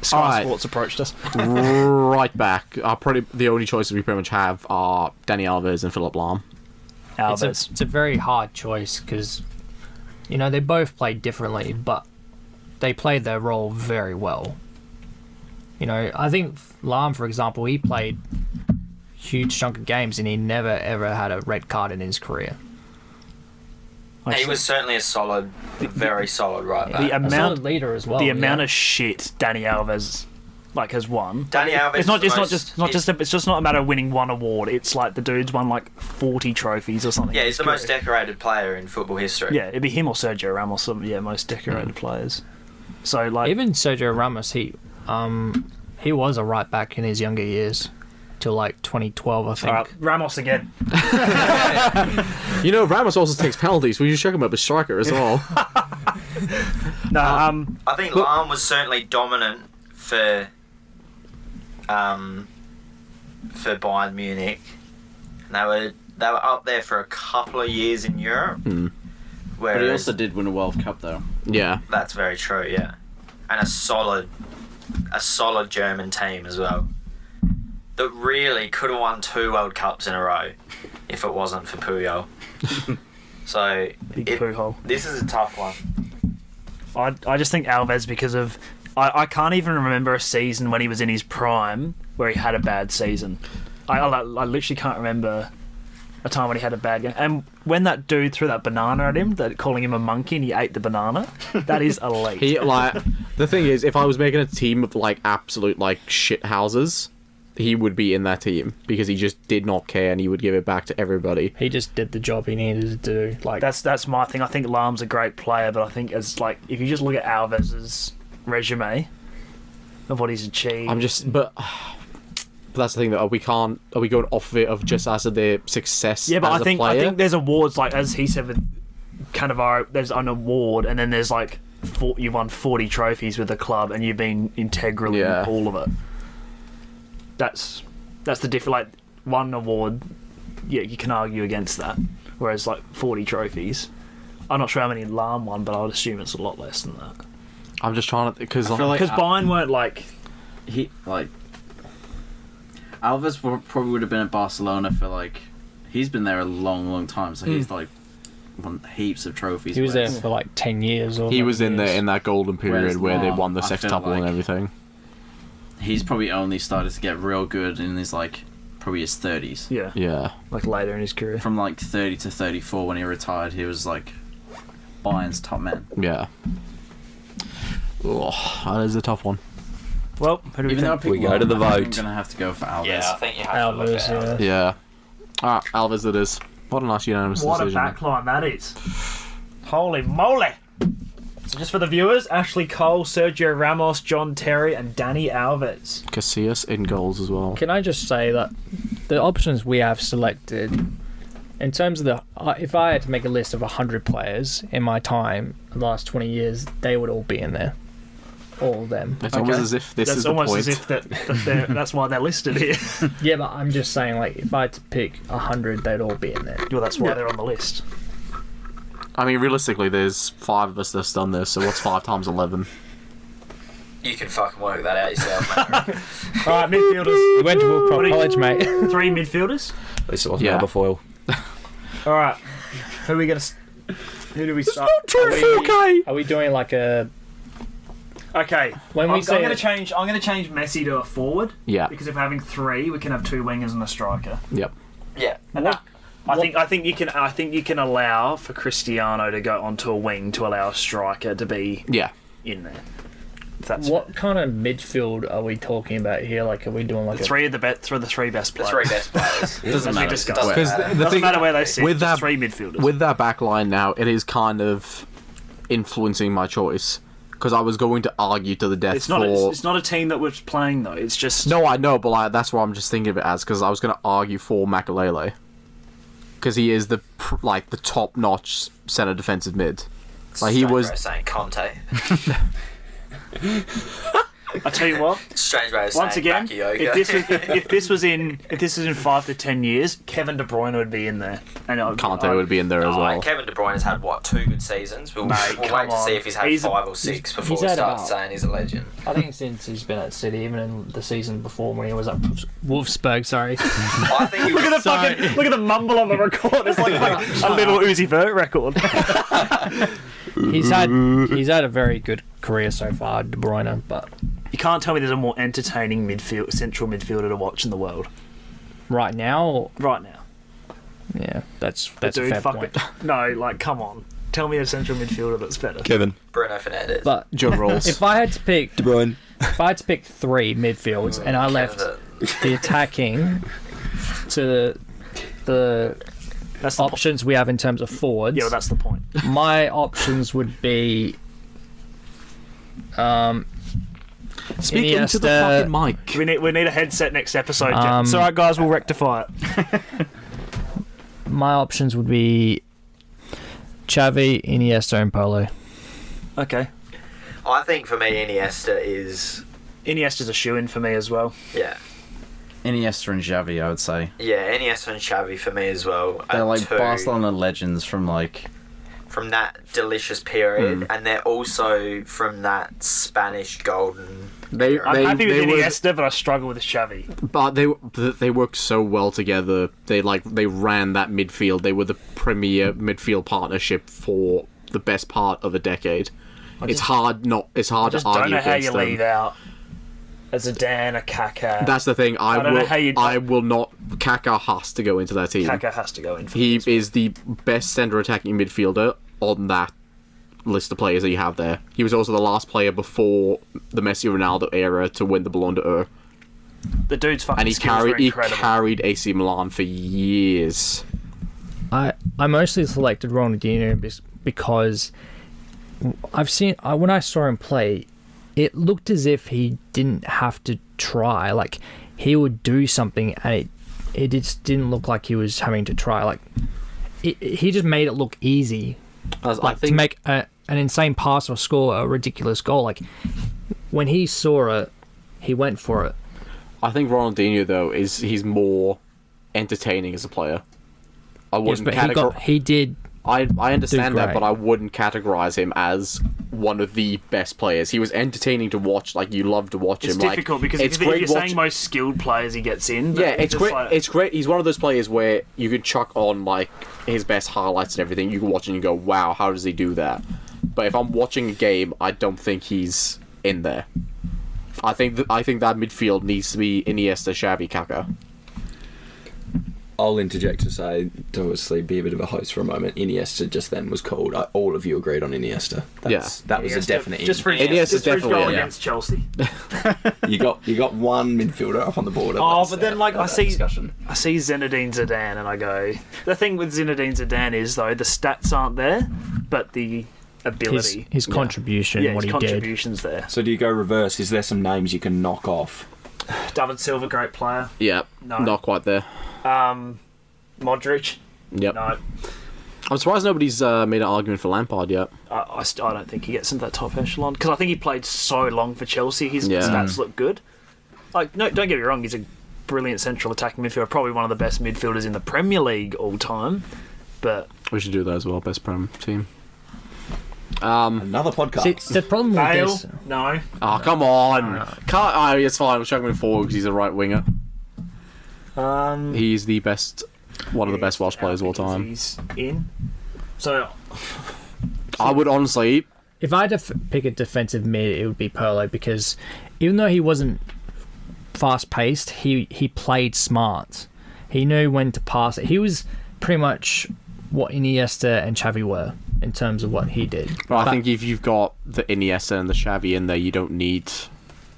Sky Sports approached us. Right back. Probably the only choices we pretty much have are Danny Alves and Philip Lahm. It's a very hard choice because, they both played differently, but they played their role very well. I think Lahm, for example, he played huge chunk of games and he never ever had a red card in his career. He was certainly a very solid right back. A solid leader as well. The amount of shit Danny Alves has won. Danny Alves. It's just not a matter of winning one award. It's like the dude's won 40 trophies or something. Yeah, he's the most decorated player in football history. Yeah, it'd be him or Sergio Ramos. Most decorated players. So even Sergio Ramos, he was a right back in his younger years. Till 2012, I think. Ramos again. Ramos also takes penalties. We should check him up as striker as well. I think Lahm was certainly dominant for Bayern Munich. And they were up there for a couple of years in Europe. But he also did win a World Cup, though. Yeah, that's very true. Yeah, and a solid German team as well. That really could have won 2 World Cups in a row if it wasn't for Puyol. So Puyol. This is a tough one. I just think Alves because of I can't even remember a season when he was in his prime where he had a bad season. I literally can't remember a time when he had a bad game. And when that dude threw that banana at him, calling him a monkey, and he ate the banana, that is elite. The thing is, if I was making a team of absolute shit houses, he would be in that team because he just did not care and he would give it back to everybody. He just did the job he needed to do. That's my thing. I think Lahm's a great player, but I think as if you just look at Alves's resume of what he's achieved, but that's the thing that are we going off of it of just as their success? Yeah, but as I think there's awards as he said with Cannavaro. There's an award, and then there's you've won 40 trophies with the club and you've been integral in all of it. That's the difference. One award, you can argue against that. Whereas 40 trophies, I'm not sure how many Lahm won, but I would assume it's a lot less than that. I'm just trying to because Bayern weren't Alves probably would have been at Barcelona for he's been there a long time, so he's won heaps of trophies. He was there for 10 years. He was in there in that golden period where they won the sextuple and everything. He's probably only started to get real good in his probably his 30s. Yeah. Later in his career. From 30 to 34 when he retired, he was Bayern's top man. Yeah. Oh, that is a tough one. Well, who do we think? We go to the vote. I'm gonna have to go for Alves. Yeah, I think you have to look at Alves. Yeah. Alright, Alves it is. What a nice unanimous What decision. a backline that is. Holy moly! So just for the viewers, Ashley Cole, Sergio Ramos, John Terry, and Danny Alves. Casillas in goals as well. Can I just say that the options we have selected, in terms of if I had to make a list of 100 players in my time, the last 20 years, they would all be in there. All of them. It's almost as if this is the point. That's almost as if that's why they're listed here. Yeah, but I'm just saying, if I had to pick 100, they'd all be in there. Well, that's why they're on the list. I mean, realistically, there's 5 of us that's done this, so what's 5 times 11? You can fucking work that out yourself, mate. Alright, midfielders. You went to Woolcroft College, mate. 3 midfielders. At least it wasn't Aberfoyle. Alright. Who do we start? Are we doing Okay, When we I'm say going to change. I'm going to change Messi to a forward. Yeah. Because if we're having 3, we can have 2 wingers and a striker. Yep. Yeah. And I think you can allow for Cristiano to go onto a wing to allow a striker to be Yeah. in there. If that's what kind of midfield are we talking about here? Like, are we doing like the 3 of the the 3 best The players. 3 best players. Doesn't As we matter. discussed. Doesn't Because matter. the Doesn't thing matter where they sit. with Just that 3 midfielders. with that back line now, it is kind of influencing my choice. Because I was going to argue to the death it's not. for. It's not a team that we're playing though. It's just. No, I know, but like, that's what I'm just thinking of it as. Because I was going to argue for Makalele. Because he is the top-notch centre defensive mid. Like he Strange was. way of saying Conte. I tell you what. Strange way of Once saying again, Bakayoko. if this was in 5 to 10 years, Kevin De Bruyne would be in there, and Kante would be in there as well. Kevin De Bruyne has had, 2 good seasons? We'll Mate, wait come to on. see if he's had He's 5 or 6 before he's we had start about- saying he's a legend. I think since he's been at City, even in the season before when he was at Wolfsburg, sorry. I think he Look was, at look at the mumble on the record. It's like a little Uzi Vert record. he's had a very good career so far, De Bruyne, but You can't tell me there's a more entertaining central midfielder to watch in the world right now, right now. yeah, that's a Dude, fair fuck point. it. No, like, come on. Tell me a central midfielder that's better. Kevin. Bruno Fernandes. But Joe Rolls. if I had to pick, De Bruyne. if I had to pick 3 midfields and I left the attacking to the That's the options we have in terms of forwards, Yeah, well, that's the point. my options would be Speaking to the Iniesta, fucking mic. We need a headset next episode. Um, It's alright, guys. We'll rectify it. my options would be Xavi, Iniesta, and Polo. Okay. I think for me, Iniesta is... Iniesta's a shoe-in for me as well. Yeah. Iniesta and Xavi, I would say. Yeah, Iniesta and Xavi for me as well. They're And like 2 Barcelona legends from like... from that delicious period, and they're also from that Spanish golden... I'm happy with were- Iniesta, but I struggle with Xavi. But they worked so well together. They ran that midfield. They were the premier midfield partnership for the best part of a decade. It's hard I to just argue don't know how against you them. leave out a Zidane, a Kaká. That's the thing. I don't know how you- I will not. Kaká has to go into that team. Kaká has to go in for He this. is the best centre attacking midfielder on that list of players that you have there. He was also the last player before the Messi Ronaldo era to win the Ballon d'Or, The dude's fucking and he skills were incredible. carried AC Milan for years. I mostly selected Ronaldinho because I've seen when I saw him play, it looked as if he didn't have to try. Like he would do something, and it just didn't look like he was having to try. Like he just made it look easy. I Like think to make an insane pass or score a ridiculous goal. Like when he saw it, he went for it. I think Ronaldinho though he's more entertaining as a player. I Yes, wouldn't but he did. I understand that, great. but I wouldn't categorize him as one of the best players. He was entertaining to watch. Like you love to watch It's him. difficult like, because it's if you're great saying watching. most skilled players he gets in. But Yeah, it's just great. like- It's great. He's one of those players where you can chuck on like his best highlights and everything. You can watch and you go, "Wow, how does he do that?" But if I'm watching a game, I don't think he's in there. I think that midfield needs to be Iniesta, Xavi, Kaká. I'll interject to say, to obviously be a bit of a host for a moment. Iniesta just then was called. All of you agreed on Iniesta. That was a Iniesta, definite. just for Iniesta's just for his definitely goal in. against Chelsea. you got one midfielder up on the board. Oh, but then, like, I see- discussion. I see Zinedine Zidane and I go. The thing with Zinedine Zidane is though the stats aren't there, but the ability, His contribution, yeah, what his he did. contributions there. So do you go reverse? Is there some names you can knock off? David Silva, great player. Yeah, No. not quite there. Modric, Yep. no. I'm surprised nobody's made an argument for Lampard yet. I don't think he gets into that top echelon because I think he played so long for Chelsea. His Yeah. stats look good. Like, no, don't get me wrong, he's a brilliant central attacking midfielder, probably one of the best midfielders in the Premier League all time. But We should do that as well. Best Prem team. Another podcast. See, the problem with Bale, this, no. Oh, come on. Can't. Oh, it's fine. We'll chuck him in forward because he's a right winger. He's the best, one of the best Welsh players of all time. He's in. So I would honestly, if I had to pick a defensive mid, it would be Pirlo, because even though he wasn't fast-paced, he played smart. He knew when to pass it. He was pretty much what Iniesta and Xavi were in terms of what he did. But I think if you've got the Iniesta and the Xavi in there, you don't need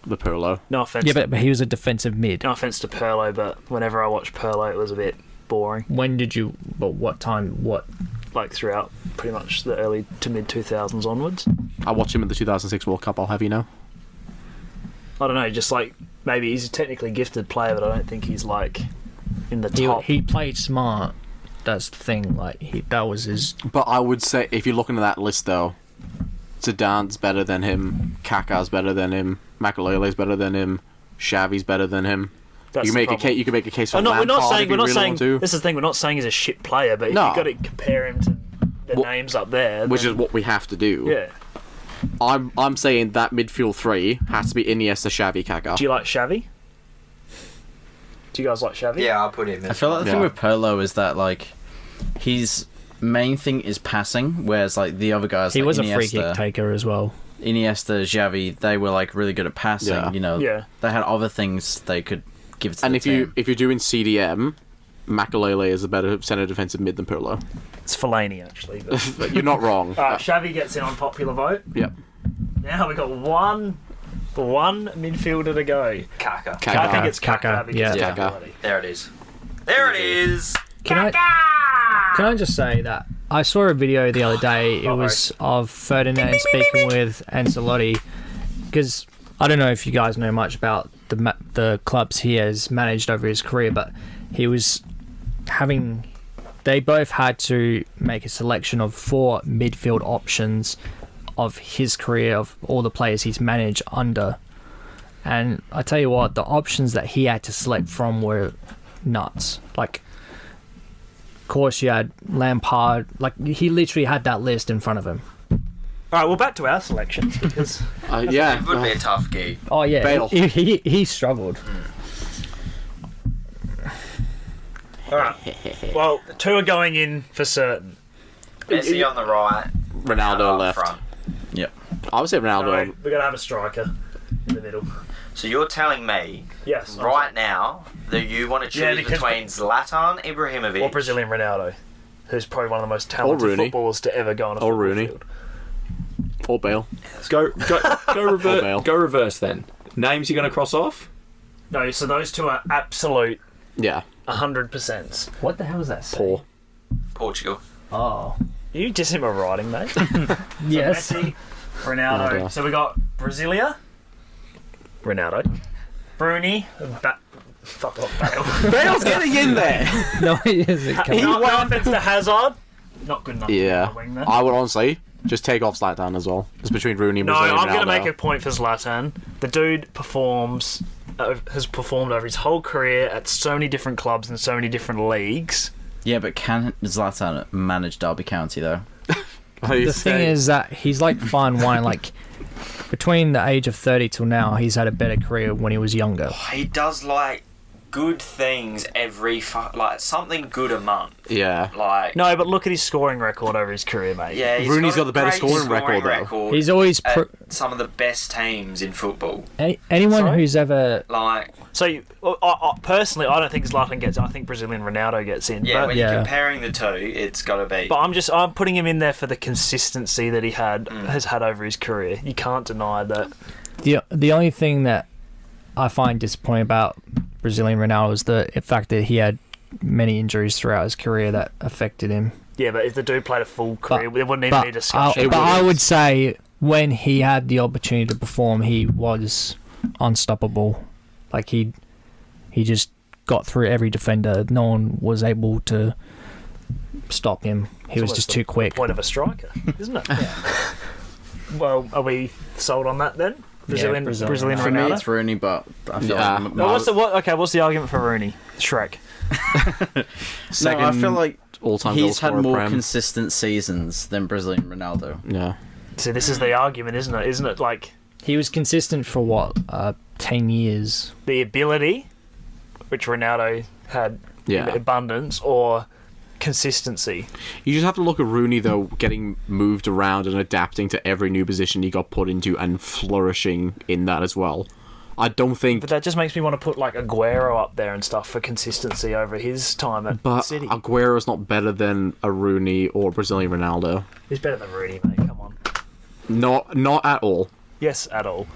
the Pirlo. No offense. Yeah, but he was a defensive mid. No offense to Pirlo, but whenever I watched Pirlo, it was a bit boring. When did you... But what time? What? Like throughout pretty much the early to mid 2000s onwards. I watched him at the 2006 World Cup, I'll have you know. I don't know, just like maybe he's a technically gifted player, but I don't think he's like in the top. He played smart. That's the thing. Like that was his. But I would say, if you're looking at that list though, Zidane's better than him, Kaká's better than him, Makalele's better than him, Xavi's better than him. That's You the can make a problem. case. You can make a case for We're not Lampard saying if you really want to. this is the thing. We're not saying he's a shit player, but No. you've got to compare him to the Well, names up there. Which then- is what we have to do. yeah. I'm saying that midfield three has to be Iniesta, Xavi, Kaká. Do you like Xavi? Do you guys like Xavi? Yeah, I'll put him in. I feel like the thing Yeah. with Pirlo is that like his main thing is passing, whereas like the other guys, He like was a Iniesta, free kick taker as well. Iniesta, Xavi, they were like really good at passing. Yeah. You know, Yeah. they had other things they could give to And the if team. you're doing CDM, Makalele is a better centre defensive mid than Pirlo. It's Fellaini actually. But... But you're not wrong. Alright, Xavi gets in on popular vote. Yep. Now we've got one midfielder to go. Kaká. Kaká gets Kaká. Kaká, because yeah. of Kaká. ability. There it is. There it is. Can I just say that I saw a video the other day. It was of Ferdinand speaking with Ancelotti, because I don't know if you guys know much about the clubs he has managed over his career, but he was having. They both had to make a selection of 4 midfield options of his career, of all the players he's managed under. And I tell you what, the options that he had to select from were nuts. Like, of course, you had Lampard. Like, he literally had that list in front of him. Alright, well back to our selections because Yeah. It would be a tough gig. Oh yeah, Bale. he struggled. alright. Well, 2 are going in for certain. Messi on the right. Ronaldo up left. front. Yep. I would say Ronaldo. Alright, we're gonna have a striker in the middle. So you're telling me Yes. right now that you want to choose Yeah, because- between Zlatan Ibrahimovic Or Brazilian Ronaldo, who's probably one of the most talented Rooney. footballers to ever go on a Or football Rooney. field. Or Bale. Go Bale. go reverse then. Names you're going to cross off? No, so those 2 are absolute Yeah. 100%. What the hell was that? Poor. Portugal. Oh, You just him a writing, mate. yes. Messi, Ronaldo. Ronaldo. So we got Brasilia, Ronaldo, Bruyne, fuck off, Bale. Bale's getting in there. No, he isn't. Come on. No offense to Hazard, not good enough. Yeah. To wing there. I would honestly just take off Zlatan as well. It's between Rooney and No, Brazil and I'm going to Ronaldo. make a point for Zlatan. The dude has performed over his whole career at so many different clubs and so many different leagues. Yeah, but can Zlatan manage Derby County though? The thing is that he's like fine wine. Like, between the age of 30 till now, he's had a better career when he was younger. He does like good things every like something good a month. Yeah. Like No, but look at his scoring record over his career, mate. yeah, Rooney's got a the better great scoring record, though. He's always at some of the best teams in football. anyone Sorry? who's ever Like So, personally, I don't think Zlatan gets in. I think Brazilian Ronaldo gets in. yeah, but, when Yeah. you're comparing the 2, it's got to be. but I'm putting him in there for the consistency that he has had over his career. You can't deny that. the only thing that I find disappointing about Brazilian Ronaldo is the fact that he had many injuries throughout his career that affected him. Yeah, but if the dude played a full career, there wouldn't even But, be a discussion. I would say when he had the opportunity to perform, he was unstoppable. Like he just got through every defender. No one was able to stop him. He was It's just almost too the quick. point of a striker, isn't it? Well, are we sold on that then? Brazilian Brazilian For me, Ronaldo. it's Rooney, but I feel Yeah. like No, what's the argument for Rooney? Shrek. Second no, I feel like all-time goal he's had scorer more Prem. consistent seasons than Brazilian Ronaldo. Yeah. See, this is the argument, isn't it? Isn't it like He was consistent for what, 10 years. the ability, which Ronaldo had Yeah. in abundance, or consistency. You just have to look at Rooney, though, getting moved around and adapting to every new position he got put into and flourishing in that as well. I don't think... But that just makes me want to put, like, Aguero up there and stuff for consistency over his time at City. Aguero's not better than a Rooney or Brazilian Ronaldo. He's better than Rooney, mate. Come on. Not at all. Yes, at all.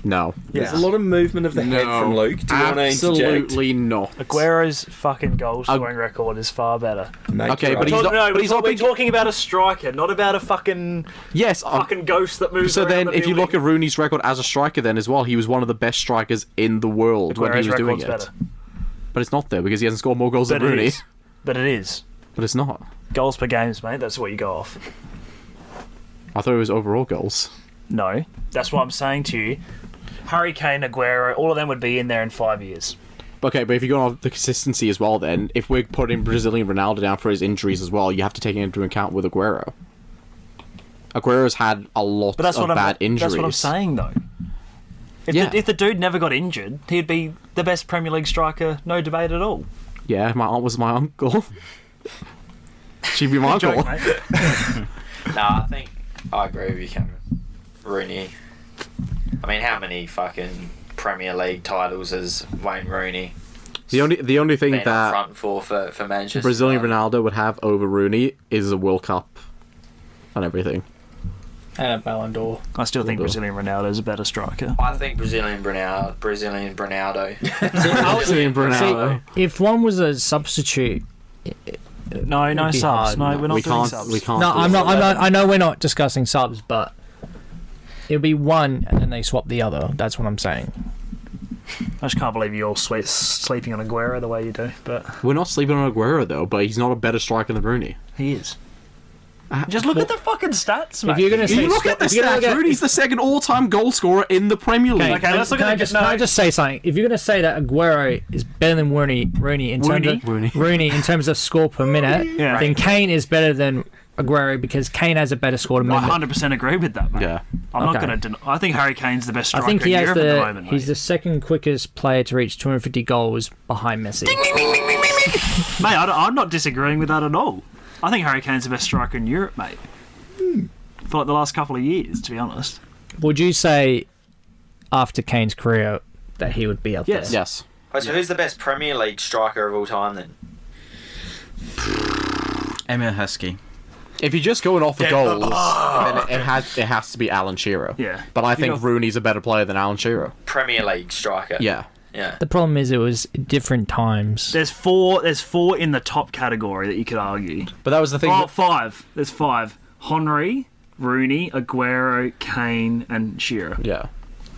No. There's a lot of movement of the head from Luke. Do you want to interject? Absolutely not. Aguero's fucking goal scoring record is far better. Okay, but he's not. But he's not. We're talking about a striker, not about a fucking ghost that moves. So around then, if you look at Rooney's record as a striker, then as well, he was one of the best strikers in the world when he was doing it. Better. But it's not there because he hasn't scored more goals than Rooney. But it is. But it's not. Goals per games, mate. That's what you go off. I thought it was overall goals. No, that's what I'm saying to you. Harry Kane, Aguero, all of them would be in there in 5 years. Okay, but if you go on the consistency as well, then if we're putting Brazilian Ronaldo down for his injuries as well, you have to take it into account with Aguero. Aguero's had a lot of bad injuries. That's what I'm saying, though. If the dude never got injured, he'd be the best Premier League striker, no debate at all. Yeah, my aunt was my uncle. She'd be my uncle. Joke, mate. I think I agree with you, Cameron. Rooney. I mean, how many fucking Premier League titles has Wayne Rooney? The only thing been that front for Manchester Brazilian United? Ronaldo would have over Rooney is a World Cup and everything. And a Ballon d'Or. I still think Brazilian Ronaldo is a better striker. I think Brazilian Ronaldo. Brazilian Ronaldo. See, if one was a substitute, No be subs. hard. No, we're not doing can't. subs. We can't. no, do I'm not. that. I know we're not discussing subs, but it'll be one, and then they swap the other. That's what I'm saying. I just can't believe you're all sleeping on Aguero the way you do, but We're not sleeping on Aguero though, but he's not a better striker than Rooney. he is. Just look at the fucking stats, mate. If you're gonna say, You look at the if you're gonna stats. look at- Rooney's the second all-time goal scorer in the Premier League. Okay, let's look at Can I just say something? If you're going to say that Aguero is better than Rooney in terms of Rooney in terms of score per minute, Yeah. then Kane is better than Aguero because Kane has a better score per I minute. 100% agree with that, mate. Yeah. I'm not Okay. going to deny. I think Harry Kane's the best I striker think he in has Europe at the moment, he's mate. the second quickest player to reach 250 goals behind Messi. Mate, I'm not disagreeing with that at all. I think Harry Kane's the best striker in Europe, mate. For like the last couple of years, to be honest. Would you say after Kane's career that he would be up Yes. there? Yes. Wait, so who's the best Premier League striker of all time then? Emil Heskey. If you're just going off the goals, then it has to be Alan Shearer. Yeah. But I You think go- Rooney's a better player than Alan Shearer. Premier League striker. Yeah. Yeah. The problem is it was different times. There's four in the top category that you could argue. But that was the thing. Oh, five. There's five. Henry, Rooney, Aguero, Kane, and Shearer. Yeah.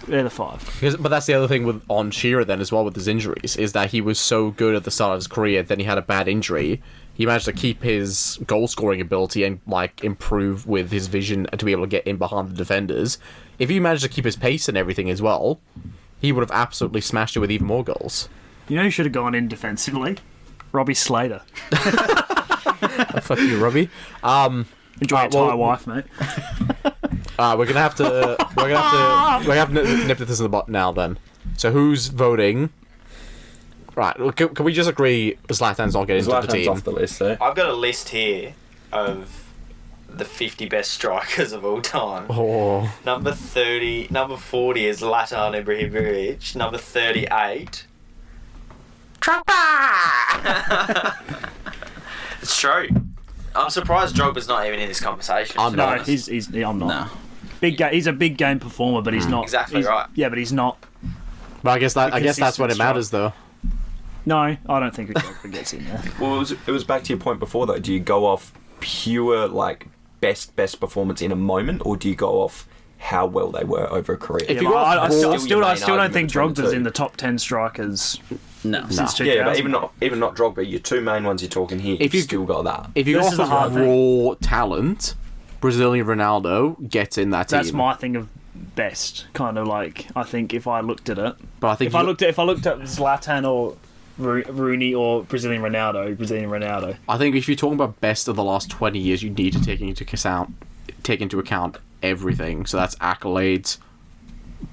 They're the five. But that's the other thing on Shearer then as well with his injuries, is that he was so good at the start of his career, then he had a bad injury. He managed to keep his goal scoring ability and like improve with his vision to be able to get in behind the defenders. If he managed to keep his pace and everything as well, he would have absolutely smashed it with even more goals. You know who should have gone in defensively? Robbie Slater. Fuck you, Robbie. Enjoy your Thai wife, mate. We're gonna have to nip this in the butt now then. So who's voting? Right, well, can we just agree Zlatan's not getting into the Zlatan's team? off the list, though. I've got a list here of the 50 best strikers of all time. Oh, Number 40 is Zlatan Ibrahimovic. Number 38. It's true. I'm surprised Drogba's not even in this conversation. I'm to be No, honest. I'm not. No. He's a big game performer, but he's not Exactly he's- right. Yeah, but he's not. but I guess that's when consistent it matters though. No, I don't think Drogba gets in there. Well, it was back to your point before, though. Do you go off pure, like, best performance in a moment, or do you go off how well they were over a career? If Yeah, you but go I off still your main don't think argument between the Drogba's two. in the top 10 strikers No. since 2000. Yeah, but even not Drogba, your two main ones you're talking here, If you- you've still got that. If you go This off is the hard of thing. raw talent, Brazilian Ronaldo gets in that team. That's my thing of best. Kind of like, I think if I looked at it, But I think if I looked at Zlatan or Rooney or Brazilian Ronaldo. I think if you're talking about best of the last 20 years, you need to take into account everything. So that's accolades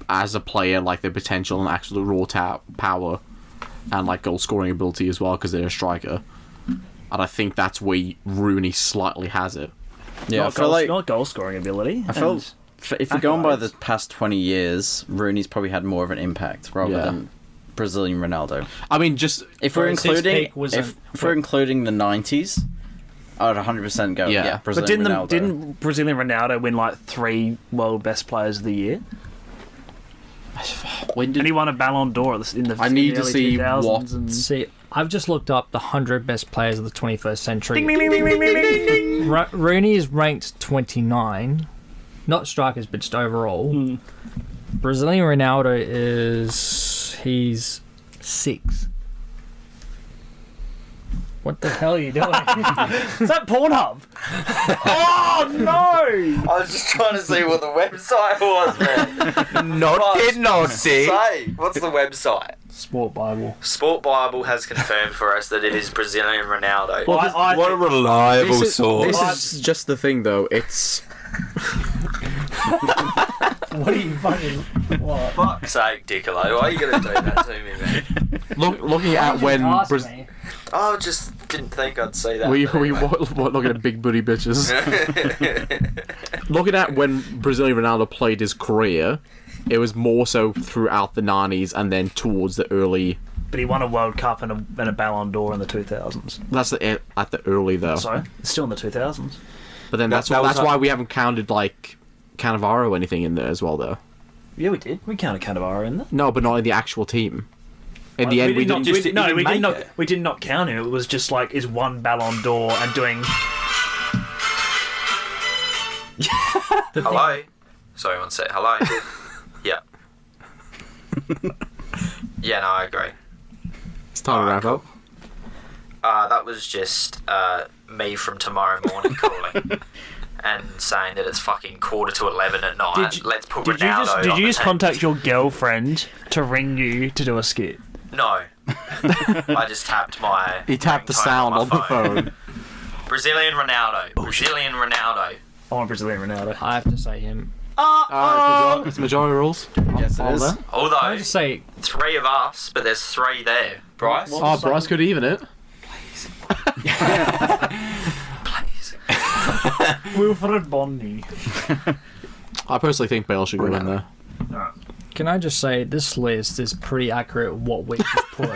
as a player, like their potential and actual raw power, and like goal scoring ability as well, because they're a striker. and I think that's where Rooney slightly has it. Yeah, I not, feel goal, like not goal scoring ability. I feel and if you're going by the accolades. past 20 years, Rooney's probably had more of an impact rather Yeah. than Brazilian Ronaldo. I mean, just If we're Whereas his including peak wasn't- if we're including the 90s, I would 100% go Yeah. yeah, But Brazilian Ronaldo. didn't Brazilian Ronaldo win like 3 world best players of the year? when did And he won a Ballon d'Or in the I need in the to early see 2000s what- and- See, I've just looked up the 100 best players of the 21st century. Ding, ding, ding, ding, ding, ding, ding, ding. Rooney is ranked 29, not strikers, but just overall. Brazilian Ronaldo he's 6. What the hell are you doing? Is that Pornhub? Oh no! I was just trying to see what the website was, man. Say, what's the website? Sport Bible. Sport Bible has confirmed for us that it is Brazilian Ronaldo. Well, I What a reliable this source. is just the thing, though. It's What are you fucking? What? Fuck's sake, Diccolo, why are you going to do that to me, man? looking at when I just didn't think I'd see that. we but anyway. looking at big booty bitches. Looking at when Brazilian Ronaldo played his career, it was more so throughout the 90s and then towards the early. But he won a World Cup and a Ballon d'Or in the 2000s. That's at the early though. Sorry, it's still in the 2000s. But then That was that's why we haven't counted like Cannavaro or anything in there as well though. Yeah, we did. We counted Cannavaro in there. No, but not in the actual team. In the end, we didn't. just- he didn't make it. We did not count him. It was just like is one Ballon d'Or and doing. Hello? Sorry, one sec. Hello? Yeah. Yeah, no, I agree. It's time to wrap up. That was just me from tomorrow morning calling and saying that it's fucking 11:15 at night. Let's put Ronaldo Did on you the just team. contact your girlfriend to ring you to do a skit? No. I just tapped my... He tapped the ringtone sound my on the phone. Brazilian Ronaldo. Brazilian Ronaldo. I want Brazilian Ronaldo. I have to say him. It's majority rules. Yes, it is. Can I Although, just say 3 of us, but there's 3 there. Bryce? Oh, Bryce could even it. Please. Wilfred Bonny. I personally think Bale should go in there. Can I just say this list is pretty accurate what we just put.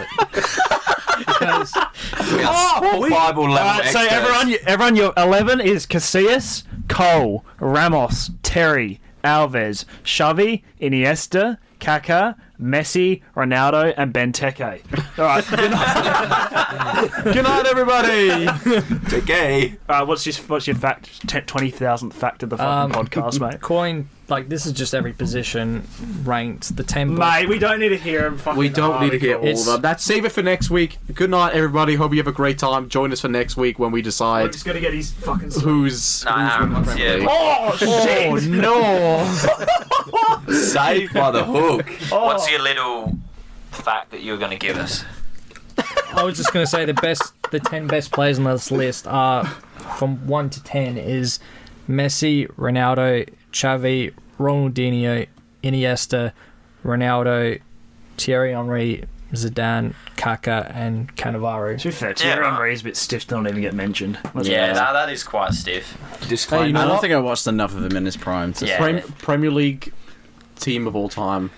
Because Bible level Alright, so experts. everyone, your 11 is Casillas, Cole, Ramos, Terry, Alves, Xavi, Iniesta, Kaká, Messi, Ronaldo, and Benteke. All right. Good night, everybody. Okay. What's your fact? 20,000th fact of the fucking podcast, mate. Coin, like, this is just every position ranked. The 10 Mate, we don't need to hear him fucking. We don't need to hear all It's- of them. That's save it for next week. Good night, everybody. Hope you have a great time. Join us for next week when we We're decide just gonna get his fucking. who's No, Aaron winning the wants Premier you. League. Oh shit! no! Saved by the hook. What's your little fact that you were going to give us? I was just going to say the 10 best players on this list are from 1 to 10 is Messi, Ronaldo, Xavi, Ronaldinho, Iniesta, Ronaldo, Thierry Henry, Zidane, Kaká, and Cannavaro. To be fair, Thierry right. Henry's a bit stiff to not even get mentioned. Let's be Yeah, honest. no, that is quite stiff. Disclaimer. Hey, you know I don't what? think I watched enough of him in his prime. To Yeah. Premier League team of all time.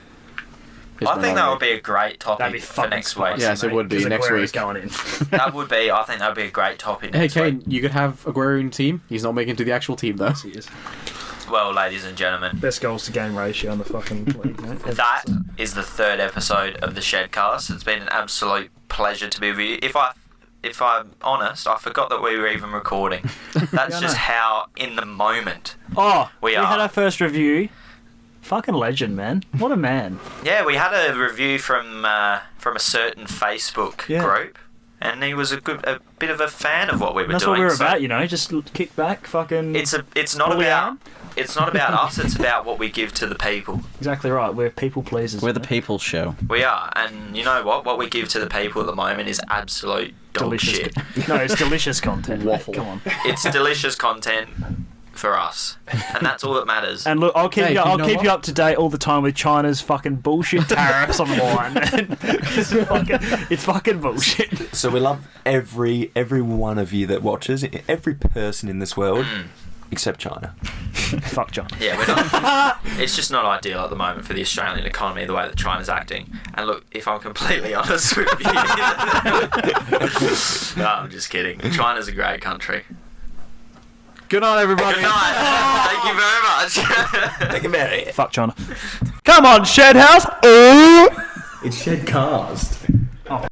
is I think that Ronaldo. would be a great That'd topic be for fucking next spicy, week. Yes, it mate, would be 'cause next Aguero's week. going in. That would be, I think that would be a great topic Hey, next week. Kane, you could have Aguero in team. He's not making it to the actual team, though. Well, ladies and gentlemen, Best goals to game ratio on the fucking league, mate. that is the 3rd episode of the Shedcast. It's been an absolute pleasure to be with you. If I'm honest, I forgot that we were even recording. That's just how in the moment. Oh, We had are. our first review. Fucking legend, man. What a man. Yeah, we had a review from a certain Facebook Yeah. group, and he was a bit of a fan of what we were That's doing. what we were so about, you know. Just kick back, fucking. It's not What are we about on? it's not about us. It's about what we give to the people. Exactly right. We're people pleasers. We're the mate. people show. We are, and you know what? What we give to the people at the moment is absolute dog delicious. shit. No, it's delicious content. mate. Waffle. Come on. It's delicious content, for us, and that's all that matters. And look, I'll keep Hey, you. you I'll know keep what? you up to date all the time with China's fucking bullshit tariffs on wine. It's fucking bullshit. So we love every one of you that watches, every person in this world, except China. Fuck John. Yeah, we're not. It's just not ideal at the moment for the Australian economy, the way that China's acting. And look, if I'm completely honest with you, no, I'm just kidding. China's a great country. Good night, everybody. Good night. Thank you very much. Think about it. Fuck China. Come on, Shedhouse. Ooh. It's Shedcast.